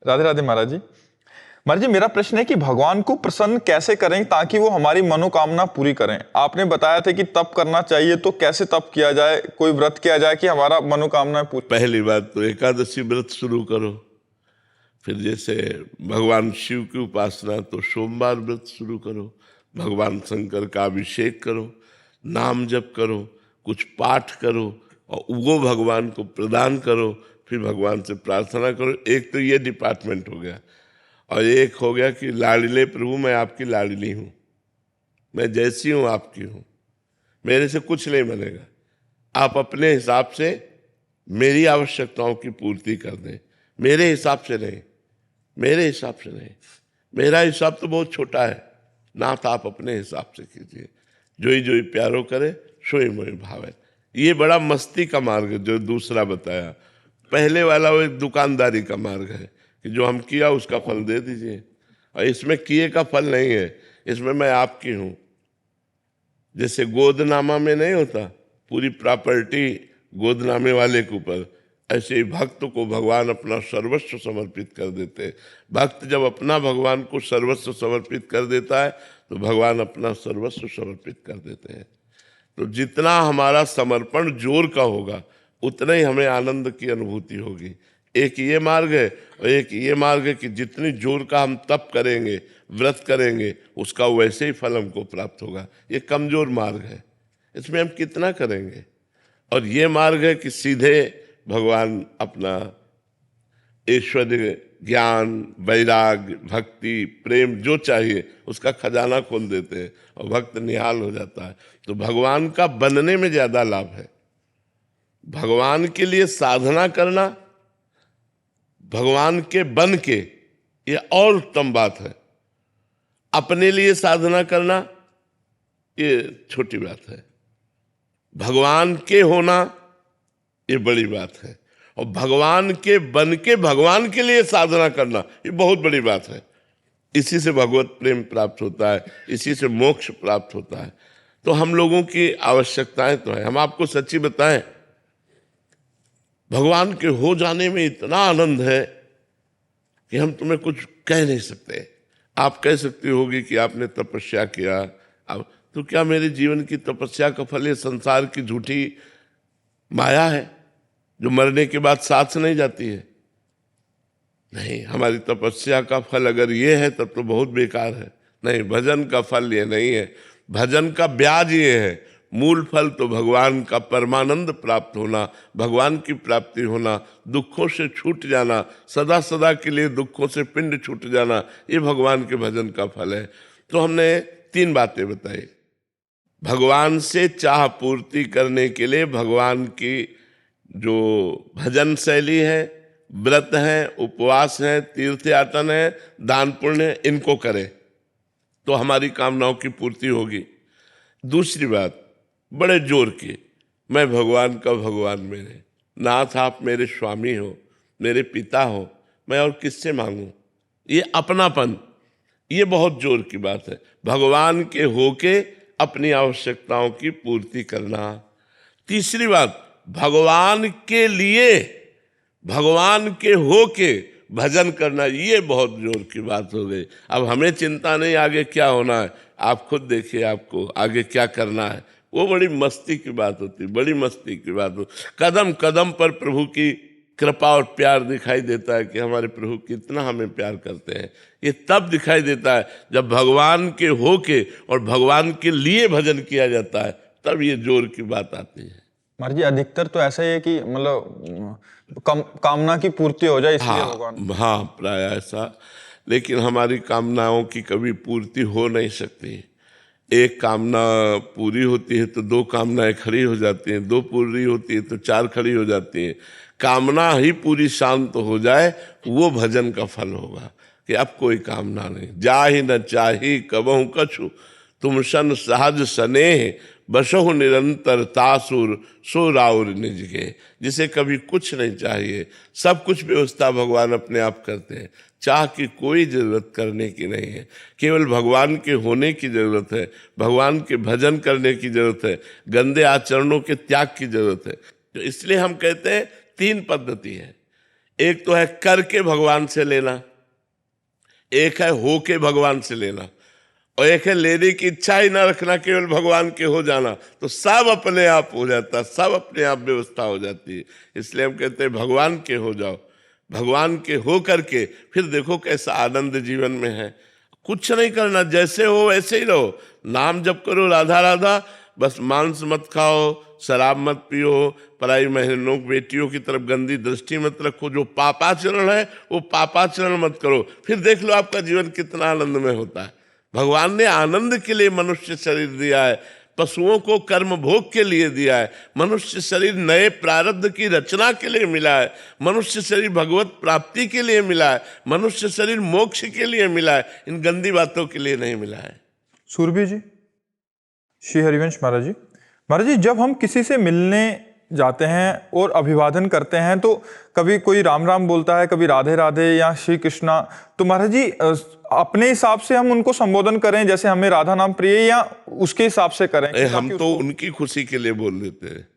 राधे राधे महाराज जी। महाराज जी, मेरा प्रश्न है कि भगवान को प्रसन्न कैसे करें ताकि वो हमारी मनोकामना पूरी करें? आपने बताया था कि तप करना चाहिए, तो कैसे तप किया जाए, कोई व्रत किया जाए कि हमारा मनोकामना पूरी? पहली बात तो एकादशी व्रत शुरू करो, फिर जैसे भगवान शिव की उपासना तो सोमवार व्रत शुरू करो, भगवान शंकर का अभिषेक करो, नाम जप करो, कुछ पाठ करो और वो भगवान को प्रदान करो, फिर भगवान से प्रार्थना करो। एक तो ये डिपार्टमेंट हो गया, और एक हो गया कि लाडले प्रभु मैं आपकी लाडली हूँ, मैं जैसी हूँ आपकी हूँ, मेरे से कुछ नहीं बनेगा, आप अपने हिसाब से मेरी आवश्यकताओं की पूर्ति कर दें, मेरे हिसाब से नहीं, मेरे हिसाब से नहीं, मेरा हिसाब तो बहुत छोटा है, नाथ आप अपने हिसाब से कीजिए। जोई जोई प्यारो करे सोई मोई भावे। ये बड़ा मस्ती का मार्ग है जो दूसरा बताया। पहले वाला वो एक दुकानदारी का मार्ग है कि जो हम किया उसका फल दे दीजिए, और इसमें किए का फल नहीं है, इसमें मैं आपकी हूँ, जैसे गोदनामा में नहीं होता पूरी प्रॉपर्टी गोदनामे वाले के ऊपर, ऐसे ही भक्त को भगवान अपना सर्वस्व समर्पित कर देते हैं। भक्त जब अपना भगवान को सर्वस्व समर्पित कर देता है तो भगवान अपना सर्वस्व समर्पित कर देते हैं। तो जितना हमारा समर्पण जोर का होगा उतना ही हमें आनंद की अनुभूति होगी। एक ये मार्ग है और एक ये मार्ग है कि जितनी जोर का हम तप करेंगे, व्रत करेंगे, उसका वैसे ही फल हमको प्राप्त होगा। ये कमजोर मार्ग है, इसमें हम कितना करेंगे। और ये मार्ग है कि सीधे भगवान अपना ऐश्वर्य, ज्ञान, वैराग्य, भक्ति, प्रेम जो चाहिए उसका खजाना खोल देते हैं और भक्त निहाल हो जाता है। तो भगवान का बनने में ज्यादा लाभ है। भगवान के लिए साधना करना, भगवान के बन के, ये और उत्तम बात है। अपने लिए साधना करना ये छोटी बात है। भगवान के होना ये बड़ी बात है। और भगवान के बन के भगवान के लिए साधना करना ये बहुत बड़ी बात है। इसी से भगवत प्रेम प्राप्त होता है, इसी से मोक्ष प्राप्त होता है। तो हम लोगों की आवश्यकताएं तो है। हम आपको सच्ची बताएं, भगवान के हो जाने में इतना आनंद है कि हम तुम्हें कुछ कह नहीं सकते। आप कह सकती होगी कि आपने तपस्या किया, अब तो क्या मेरे जीवन की तपस्या का फल ये संसार की झूठी माया है जो मरने के बाद साथ नहीं जाती है? नहीं, हमारी तपस्या का फल अगर ये है तब तो बहुत बेकार है। नहीं, भजन का फल ये नहीं है, भजन का ब्याज ये है। मूल फल तो भगवान का परमानंद प्राप्त होना, भगवान की प्राप्ति होना, दुखों से छूट जाना, सदा सदा के लिए दुखों से पिंड छूट जाना, ये भगवान के भजन का फल है। तो हमने 3 बातें बताई। भगवान से चाह पूर्ति करने के लिए भगवान की जो भजन शैली है, व्रत है, उपवास है, तीर्थ यातन है, दान पुण्य है, इनको करें तो हमारी कामनाओं की पूर्ति होगी। दूसरी बात बड़े जोर की, मैं भगवान का भगवान मेरे नाथ, आप मेरे स्वामी हो, मेरे पिता हो, मैं और किससे मांगूं? ये अपनापन, ये बहुत जोर की बात है। भगवान के होके अपनी आवश्यकताओं की पूर्ति करना। तीसरी बात, भगवान के लिए, भगवान के होके भजन करना, ये बहुत जोर की बात हो गई। अब हमें चिंता नहीं आगे क्या होना है, आप खुद देखिए आपको आगे क्या करना है। वो बड़ी मस्ती की बात होती, बड़ी मस्ती की बात हो। कदम कदम पर प्रभु की कृपा और प्यार दिखाई देता है कि हमारे प्रभु कितना हमें प्यार करते हैं। ये तब दिखाई देता है जब भगवान के होके और भगवान के लिए भजन किया जाता है, तब ये जोर की बात आती है। महाराज जी, अधिकतर तो ऐसा ही है कि मतलब कामना की पूर्ति हो जाए इसलिए भगवान। हाँ, प्राय ऐसा। लेकिन हमारी कामनाओं की कभी पूर्ति हो नहीं सकती। एक कामना पूरी होती है तो 2 कामनाएं खड़ी हो जाती हैं, 2 पूरी होती है तो 4 खड़ी हो जाती हैं। कामना ही पूरी शांत हो जाए, वो भजन का फल होगा कि अब कोई कामना नहीं। जाहि न चाही कबहु कछु, तुम सन सहज स्नेह, बसहु निरंतर तासुर, सो राउर निज के। जिसे कभी कुछ नहीं चाहिए, सब कुछ व्यवस्था भगवान अपने आप करते हैं। चाह की कोई जरूरत करने की नहीं है, केवल भगवान के होने की जरूरत है, भगवान के भजन करने की जरूरत है, गंदे आचरणों के त्याग की जरूरत है। तो इसलिए हम कहते हैं 3 पद्धति है। एक तो है करके भगवान से लेना, एक है होके भगवान से लेना, और एक है लेने की इच्छा ही ना रखना, केवल भगवान के हो जाना। तो सब अपने आप हो जाता, सब अपने आप व्यवस्था हो जाती है। इसलिए हम कहते हैं भगवान के हो जाओ, भगवान के हो करके फिर देखो कैसा आनंद जीवन में है। कुछ नहीं करना, जैसे हो वैसे ही रहो। नाम जप करो राधा राधा, बस मांस मत खाओ, शराब मत पियो, पराई बहनों बेटियों की तरफ गंदी दृष्टि मत रखो। जो पापाचरण है वो पापाचरण मत करो, फिर देख लो आपका जीवन कितना आनंदमय होता है। भगवान ने आनंद के लिए मनुष्य शरीर दिया है, पशुओं को कर्म भोग के लिए दिया है। मनुष्य शरीर नए प्रारब्ध की रचना के लिए मिला है, मनुष्य शरीर भगवत प्राप्ति के लिए मिला है, मनुष्य शरीर मोक्ष के लिए मिला है, इन गंदी बातों के लिए नहीं मिला है। सूरभि जी, श्री हरिवंश महाराज जी, जब हम किसी से मिलने जाते हैं और अभिवादन करते हैं तो कभी कोई राम राम बोलता है, कभी राधे राधे या श्री कृष्णा। तो महाराज जी, अपने हिसाब से हम उनको संबोधन करें, जैसे हमें राधा नाम प्रिय, या उसके हिसाब से करें अरे ताकि हम तो उनकी खुशी के लिए बोल देते हैं।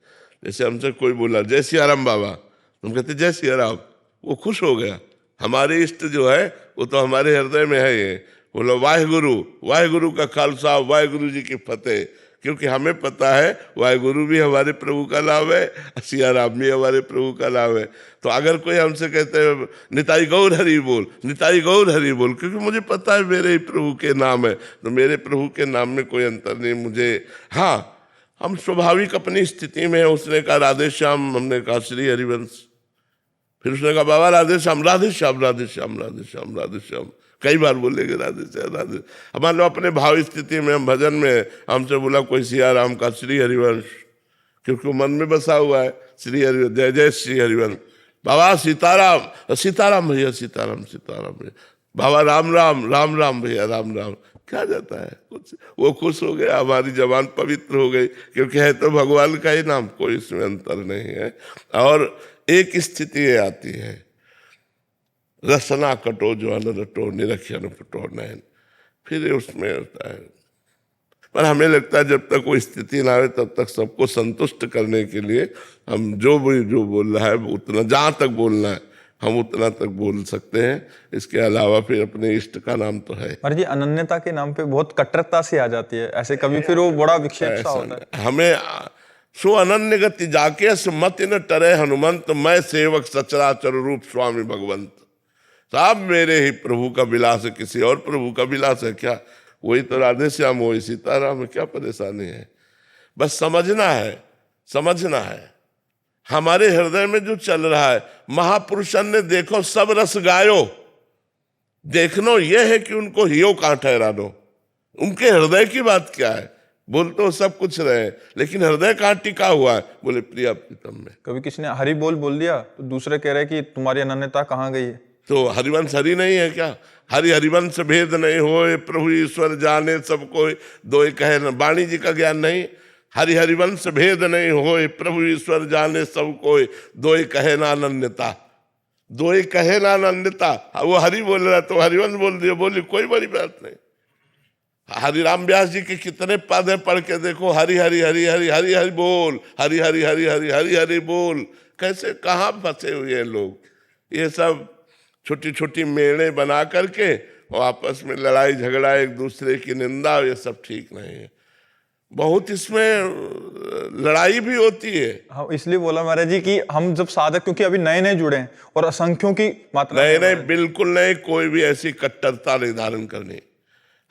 जैसे हमसे कोई बोला जय सियाराम बाबा, हम कहते जय सियाराम, वो खुश हो गया। हमारे इष्ट जो है वो तो हमारे हृदय में है। ये बोलो वाहेगुरु, वाहेगुरु का खालसा, वाहेगुरु जी की फतेह, क्योंकि हमें पता है वाहेगुरु भी हमारे प्रभु का नाम है, सियाराम भी हमारे प्रभु का नाम है। तो अगर कोई हमसे कहते हैं निताई गौर हरि बोल, निताई गौर हरि बोल, क्योंकि मुझे पता है मेरे ही प्रभु के नाम है, तो मेरे प्रभु के नाम में कोई अंतर नहीं मुझे। हाँ, हम स्वाभाविक अपनी स्थिति में है। उसने कहा राधे श्याम, हमने कहा श्री हरिवंश। फिर उसने कहा बाबा राधे श्याम, राधे श्याम, राधे श्याम, राधे श्याम, राधे श्याम, कई बार बोलेंगे राधे श्याम, राधे। अब मान लो अपने भाव स्थिति में हम भजन में हमसे बोला कोई सिया राम का श्री हरिवंश, क्योंकि वो मन में बसा हुआ है श्री हरिवंश, जय जय श्री हरिवंश। बाबा सीताराम, सीताराम भैया, सीताराम, सीताराम भैया। बाबा राम राम, राम राम भैया, राम राम। क्या जाता है कुछ, वो खुश हो गया, हमारी जबान पवित्र हो गई, क्योंकि है तो भगवान का ही नाम, कोई इसमें अंतर नहीं है। और एक स्थिति ये आती है, रसना कटो ज्वाल रटो निरक्षण फटो नयन, फिर उसमें होता है। पर हमें लगता है जब तक वो स्थिति ना आए तब तक सबको संतुष्ट करने के लिए हम जो बोल रहा है उतना, जहाँ तक बोलना है हम उतना तक बोल सकते हैं। इसके अलावा फिर अपने इष्ट का नाम तो है। महाराज जी अनन्यता के नाम पे बहुत कट्टरता सी आ जाती है, ऐसे कभी फिर वो बड़ा विक्षेप सा होता है। हमें सो अनन्य गति जाके मत न टरे हनुमंत, मैं सेवक सचराचर रूप स्वामी भगवंत। साहब मेरे ही प्रभु का विलास है, किसी और प्रभु का विलास है क्या? वही तो राधे श्याम, वही सीताराम है, क्या परेशानी है? बस समझना है, समझना है हमारे हृदय में जो चल रहा है। महापुरुषन ने देखो सब रस गायो, देखनो ये है कि उनको हियो कहाँ ठहरा दो। उनके हृदय की बात क्या है? बोल तो सब कुछ रहे, लेकिन हृदय कहाँ टिका हुआ है? बोले प्रिया प्रीतम में। कभी किसी ने हरि बोल दिया तो दूसरे कह रहे कि तुम्हारी अनन्यता कहाँ गई है? तो हरिवंश हरि नहीं है क्या? हरिवंश भेद नहीं होए, प्रभु ईश्वर जाने सब कोई, दो कहे न वाणी जी का ज्ञान नहीं। हरिवंश भेद नहीं होए, प्रभु ईश्वर जाने सब कोई, दो कहे ना अनन्यता, दो कहे ना अनन्यता। वो हरि बोल रहा तो हरिवंश बोल दिया, बोली कोई बड़ी बात नहीं। हरिराम व्यास जी के कितने पद है, पढ़ के देखो, हरि हरि हरि हरि हरि हरि बोल, हरि हरि हरि हरि हरि हरि बोल। कैसे कहाँ फंसे हुए हैं लोग? ये सब छोटी छोटी मेड़े बना करके और आपस में लड़ाई झगड़ा, एक दूसरे की निंदा, ये सब ठीक नहीं है। बहुत इसमें लड़ाई भी होती है। हाँ, इसलिए बोला महाराज जी कि हम जब साधक, क्योंकि अभी नए नए जुड़े हैं और असंख्यों की मात्रा नहीं, बिल्कुल नहीं, कोई भी ऐसी कट्टरता नहीं धारण करनी।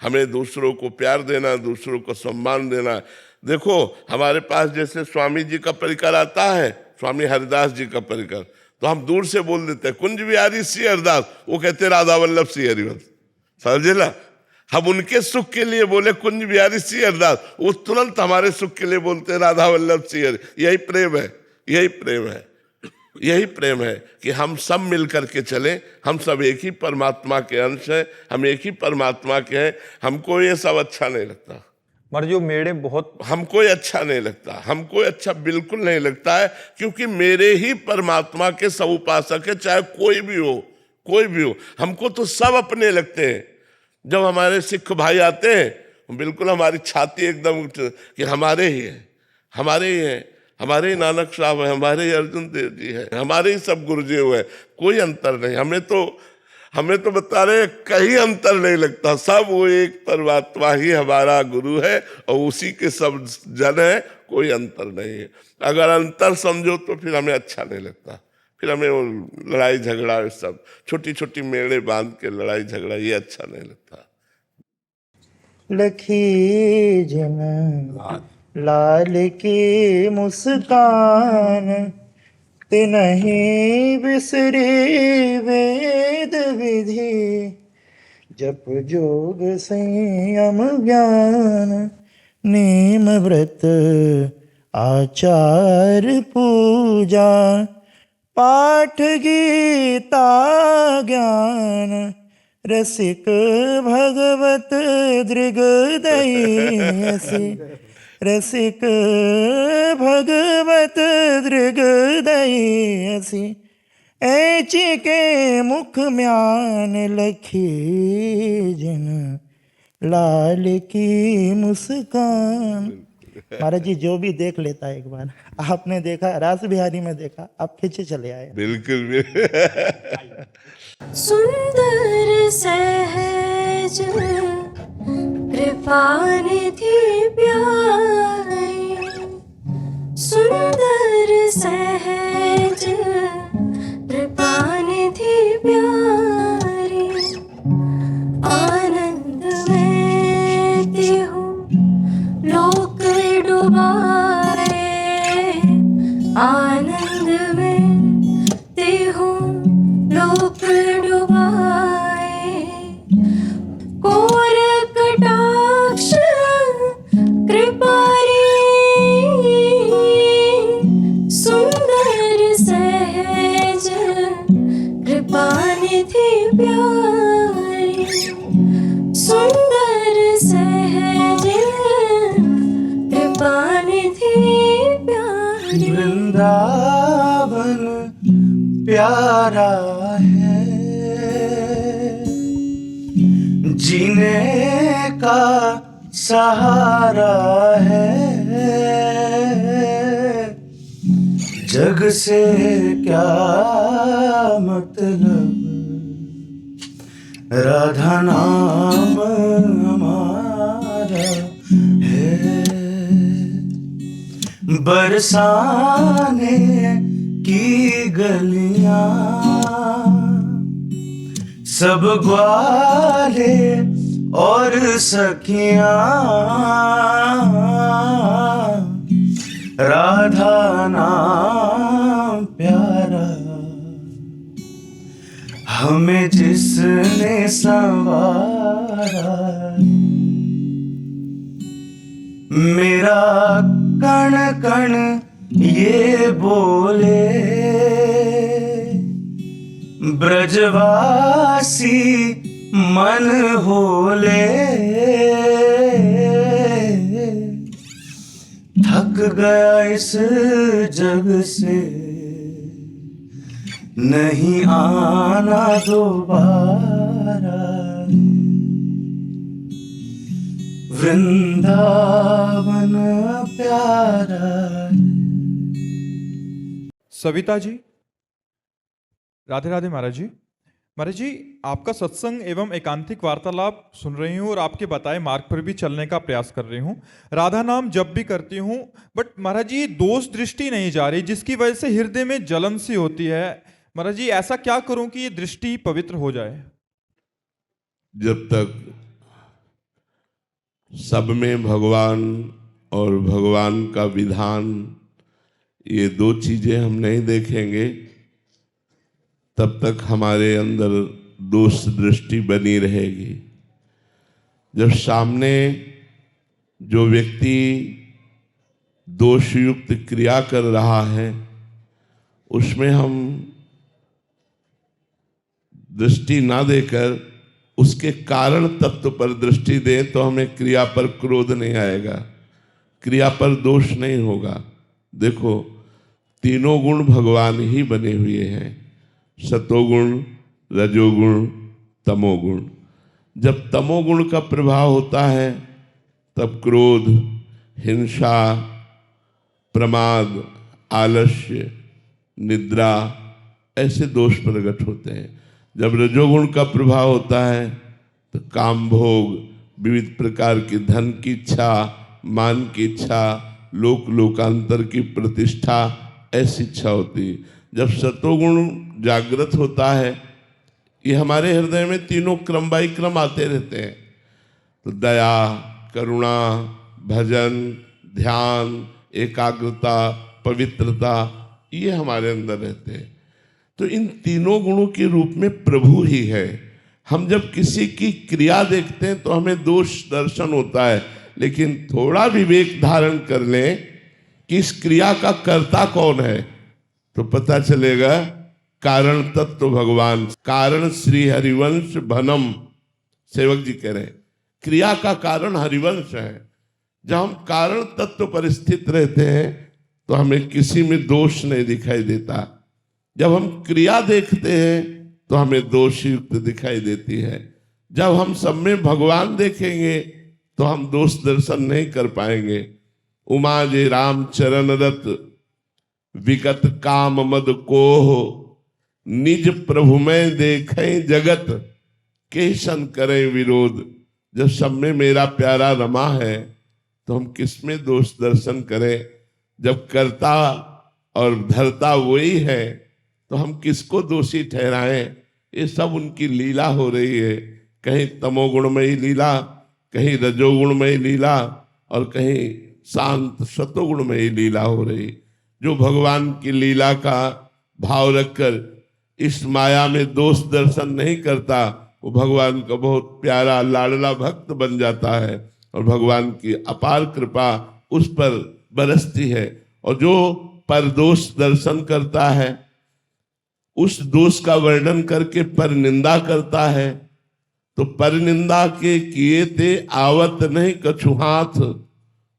हमें दूसरों को प्यार देना, दूसरों को सम्मान देना। देखो हमारे पास जैसे स्वामी जी का परिकर आता है, स्वामी हरिदास जी का परिकर, तो हम दूर से बोल देते हैं कुंज बिहारी श्री हरिदास, वो कहते राधा वल्लभ श्री हरिवंश। समझे ना? हम उनके सुख के लिए बोले कुंज बिहारी श्री हरिदास, वो तुरंत हमारे सुख के लिए बोलते राधा वल्लभ श्री हरि। यही प्रेम है, यही प्रेम है, यही प्रेम है कि हम सब मिल करके चले। हम सब एक ही परमात्मा के अंश हैं, हम एक ही परमात्मा के हैं। हमको ये सब अच्छा नहीं लगता। मर जो मेरे बहुत, हमको अच्छा नहीं लगता, हमको अच्छा बिल्कुल नहीं लगता है, क्योंकि मेरे ही परमात्मा के सब उपासक है, चाहे कोई भी हो, कोई भी हो। हमको तो सब अपने लगते हैं। जब हमारे सिख भाई आते हैं, बिल्कुल हमारी छाती एकदम कि हमारे ही है, हमारे ही है, हमारे ही नानक साहब है, हमारे ही अर्जुन देव जी है, हमारे ही सब गुरुदेव है, कोई अंतर नहीं। हमें तो बता रहे कहीं अंतर नहीं लगता, सब वो एक परमात्मा ही हमारा गुरु है और उसी के सब जन है, कोई अंतर नहीं है। अगर अंतर समझो तो फिर हमें अच्छा नहीं लगता, फिर हमें वो लड़ाई झगड़ा, सब छोटी छोटी मेड़े बांध के लड़ाई झगड़ा, ये अच्छा नहीं लगता। लखी जन लाल की मुस्कान, तिनहि बिसरे वेद विधि, जप जोग संयम ज्ञान, नेम व्रत आचार पूजा, पाठ गीता ज्ञान, रसिक भगवत दृगदयसी, रसिक भगवत दृगदयसी, ऐची के मुख म्यान लखी जिन लाल की मुस्कान। महाराज जी जो भी देख लेता है एक बार, आपने देखा रास बिहारी में देखा, आप खींचे चले आए। बिल्कुल बिल्कुल। सुंदर सहज कृपा निधि प्यारी, सुंदर सहज कृपा निधि प्यारी, आनंद में तिहु लोक डुबाए, आनंद में तिहु लोक डुबाए, कोर कटाक्ष कृपारी, सुंदर सहज कृपा निधि प्यारी, सुंदर सहज कृपा निधि प्यारी। वृंदावन प्यारा है, जीने का सहारा है, जग से क्या मतलब, राधा नाम हमारा है। बरसाने की गलियां सब ग्वाले और सखियां, राधा नाम प्यारा, हमें जिसने संवारा, मेरा कण कण ये बोले, ब्रजवासी मन होले, थक गया इस जग से, नहीं आना दोबारा, वृंदावन प्यारा। सविता जी, राधे राधे महाराज जी। महाराज जी, आपका सत्संग एवं एकांतिक वार्तालाप सुन रही हूँ और आपके बताए मार्ग पर भी चलने का प्रयास कर रही हूँ। राधा नाम जब भी करती हूँ, बट महाराज जी दोष दृष्टि नहीं जा रही, जिसकी वजह से हृदय में जलन सी होती है। महाराज जी ऐसा क्या करूं कि ये दृष्टि पवित्र हो जाए? जब तक सब में भगवान और भगवान का विधान, ये दो चीजें हम नहीं देखेंगे, तब तक हमारे अंदर दोष दृष्टि बनी रहेगी। जब सामने जो व्यक्ति दोषयुक्त क्रिया कर रहा है, उसमें हम दृष्टि ना देकर उसके कारण तत्व पर दृष्टि दें तो हमें क्रिया पर क्रोध नहीं आएगा, क्रिया पर दोष नहीं होगा। देखो, तीनों गुण भगवान ही बने हुए हैं, सतोगुण, रजोगुण, तमोगुण। जब तमोगुण का प्रभाव होता है तब क्रोध, हिंसा, प्रमाद, आलस्य, निद्रा ऐसे दोष प्रकट होते हैं। जब रजोगुण का प्रभाव होता है तो काम भोग, विविध प्रकार की धन की इच्छा, मान की इच्छा, लोकांतर की प्रतिष्ठा, ऐसी इच्छा होती है। जब सतोगुण जागृत होता है, ये हमारे हृदय में तीनों क्रम बाई क्रम आते रहते हैं, तो दया, करुणा, भजन, ध्यान, एकाग्रता, पवित्रता, ये हमारे अंदर रहते हैं। तो इन तीनों गुणों के रूप में प्रभु ही है। हम जब किसी की क्रिया देखते हैं तो हमें दोष दर्शन होता है, लेकिन थोड़ा विवेक धारण कर लें कि इस क्रिया का कर्ता कौन है, तो पता चलेगा कारण तत्व भगवान, कारण श्री हरिवंश भनम। सेवक जी कह रहे हैं क्रिया का कारण हरिवंश है। जब हम कारण तत्व पर स्थित रहते हैं तो हमें किसी में दोष नहीं दिखाई देता। जब हम क्रिया देखते हैं तो हमें दोषयुक्त दिखाई देती है। जब हम सब में भगवान देखेंगे तो हम दोष दर्शन नहीं कर पाएंगे। उमा जे राम चरण रत विगत काम मद कोह, निज प्रभु में देखें जगत केशन करें विरोध। जब सब में मेरा प्यारा रमा है तो हम किस में दोष दर्शन करें? जब करता और धरता वही है तो हम किसको दोषी ठहराएं? ये सब उनकी लीला हो रही है, कहीं तमोगुणमयी लीला, कहीं रजोगुणमयी लीला और कहीं शांत सतोगुणमयी लीला हो रही। जो भगवान की लीला का भाव रखकर इस माया में दोष दर्शन नहीं करता, वो भगवान का बहुत प्यारा लाडला भक्त बन जाता है और भगवान की अपार कृपा उस पर बरसती है। और जो पर दोष दर्शन करता है, उस दोष का वर्णन करके पर निंदा करता है, तो पर निंदा के किए ते आवत नहीं कछु हाथ,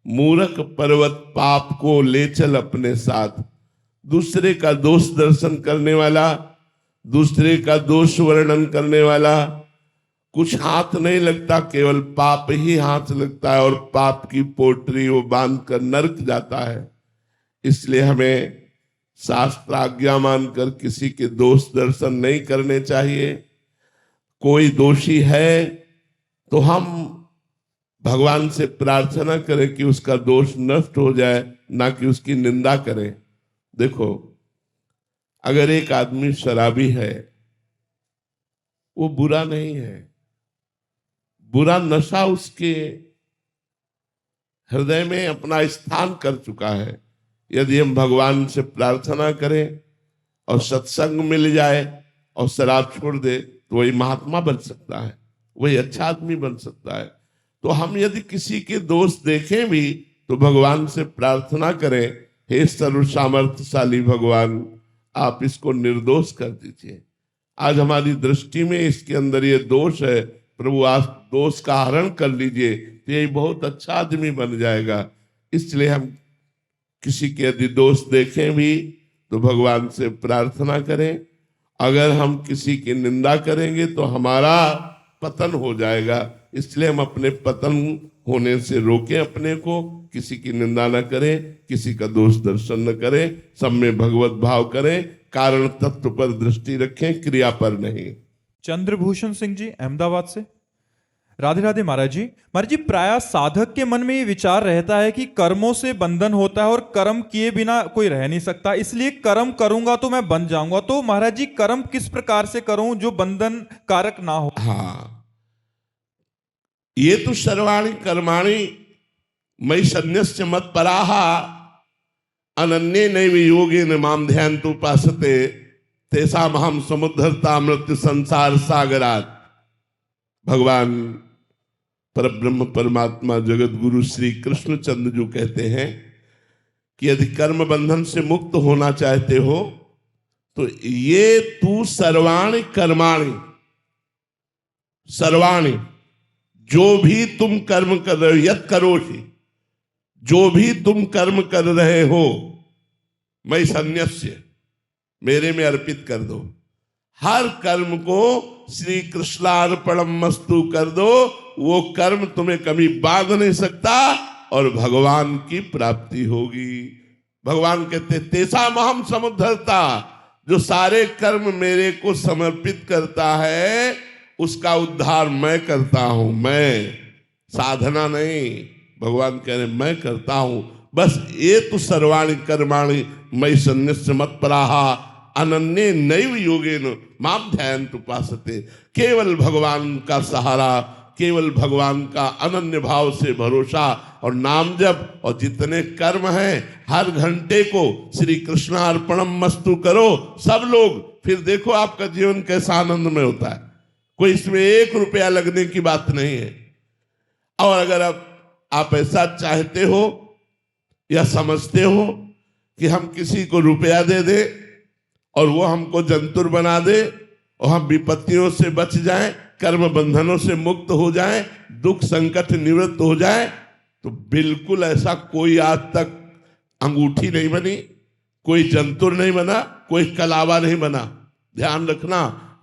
मूरख पर्वत पाप को ले चल अपने साथ। दूसरे का दोष दर्शन करने वाला, दूसरे का दोष वर्णन करने वाला कुछ हाथ नहीं लगता, केवल पाप ही हाथ लगता है और पाप की पोटरी वो बांध कर नरक जाता है। इसलिए हमें शास्त्र आज्ञा मानकर किसी के दोष दर्शन नहीं करने चाहिए। कोई दोषी है तो हम भगवान से प्रार्थना करें कि उसका दोष नष्ट हो जाए, ना कि उसकी निंदा करें। देखो, अगर एक आदमी शराबी है, वो बुरा नहीं है, बुरा नशा उसके हृदय में अपना स्थान कर चुका है। यदि हम भगवान से प्रार्थना करें और सत्संग मिल जाए और शराब छोड़ दे तो वही महात्मा बन सकता है, वही अच्छा आदमी बन सकता है। तो हम यदि किसी के दोष देखें भी तो भगवान से प्रार्थना करें, हे सर्व सामर्थ्यशाली भगवान, आप इसको निर्दोष कर दीजिए। आज हमारी दृष्टि में इसके अंदर ये दोष है, प्रभु आप दोष का हरण कर लीजिए तो यही बहुत अच्छा आदमी बन जाएगा। इसलिए हम किसी के यदि दोष देखें भी तो भगवान से प्रार्थना करें। अगर हम किसी की निंदा करेंगे तो हमारा पतन हो जाएगा, इसलिए हम अपने पतन होने से रोकें अपने को। किसी की निंदा न करें, किसी का दोष दर्शन न करें, सब में भगवत भाव करें, कारण तत्व पर दृष्टि रखें, क्रिया पर नहीं। चंद्रभूषण सिंह जी अहमदाबाद से। राधे राधे महाराज जी। महाराज जी, प्रायः साधक के मन में ये विचार रहता है कि कर्मों से बंधन होता है और कर्म किए बिना कोई रह नहीं सकता, इसलिए कर्म करूंगा तो मैं बन जाऊंगा। तो महाराज जी, कर्म किस प्रकार से करूं जो बंधन कारक ना हो? हाँ, ये तो सर्वाणि कर्माणि मयि सन्न्यस्य मत्पराः अनन्ये नैव योगेन मां ध्यायन्तु उपासते तेषामहं समुद्धर्ता मृत्यु संसार सागरात्। भगवान परब्रह्म परमात्मा जगत गुरु श्री कृष्णचंद्र जी कहते हैं कि यदि कर्म बंधन से मुक्त होना चाहते हो तो ये तू सर्वाणि कर्माणि, सर्वाणि जो भी तुम कर्म कर रहे हो, यत् करोषि, जो भी तुम कर्म कर रहे हो, मैं सन्न्यस्य, मेरे में अर्पित कर दो। हर कर्म को श्री कृष्णार्पणम मस्तु कर दो, वो कर्म तुम्हें कभी बांध नहीं सकता और भगवान की प्राप्ति होगी। भगवान कहते तेषामहं समुद्धर्ता, जो सारे कर्म मेरे को समर्पित करता है उसका उद्धार मैं करता हूं। मैं, साधना नहीं, भगवान कह रहे मैं करता हूं। बस ये तो सर्वाणि कर्माणि मयि सन्न्यस्य मत्पराः अनन्ये नैव योगेन मां ध्यायन्तु उपासते। केवल भगवान का सहारा, केवल भगवान का अनन्य भाव से भरोसा और नाम जप और जितने कर्म हैं हर घंटे को श्री कृष्णार्पणम मस्तु करो सब लोग, फिर देखो आपका जीवन कैसा आनंदमय होता है। कोई इसमें 1 रुपया लगने की बात नहीं है। और अगर आप ऐसा चाहते हो या समझते हो कि हम किसी को रुपया दे दे और वो हमको जंतुर बना दे और हम विपत्तियों से बच जाएं, कर्म बंधनों से मुक्त हो जाएं, दुख संकट निवृत्त हो जाएं, तो बिल्कुल ऐसा कोई आज तक अंगूठी नहीं बनी, कोई जंतुर नहीं बना, कोई कलावा नहीं बना। ध्यान रखना,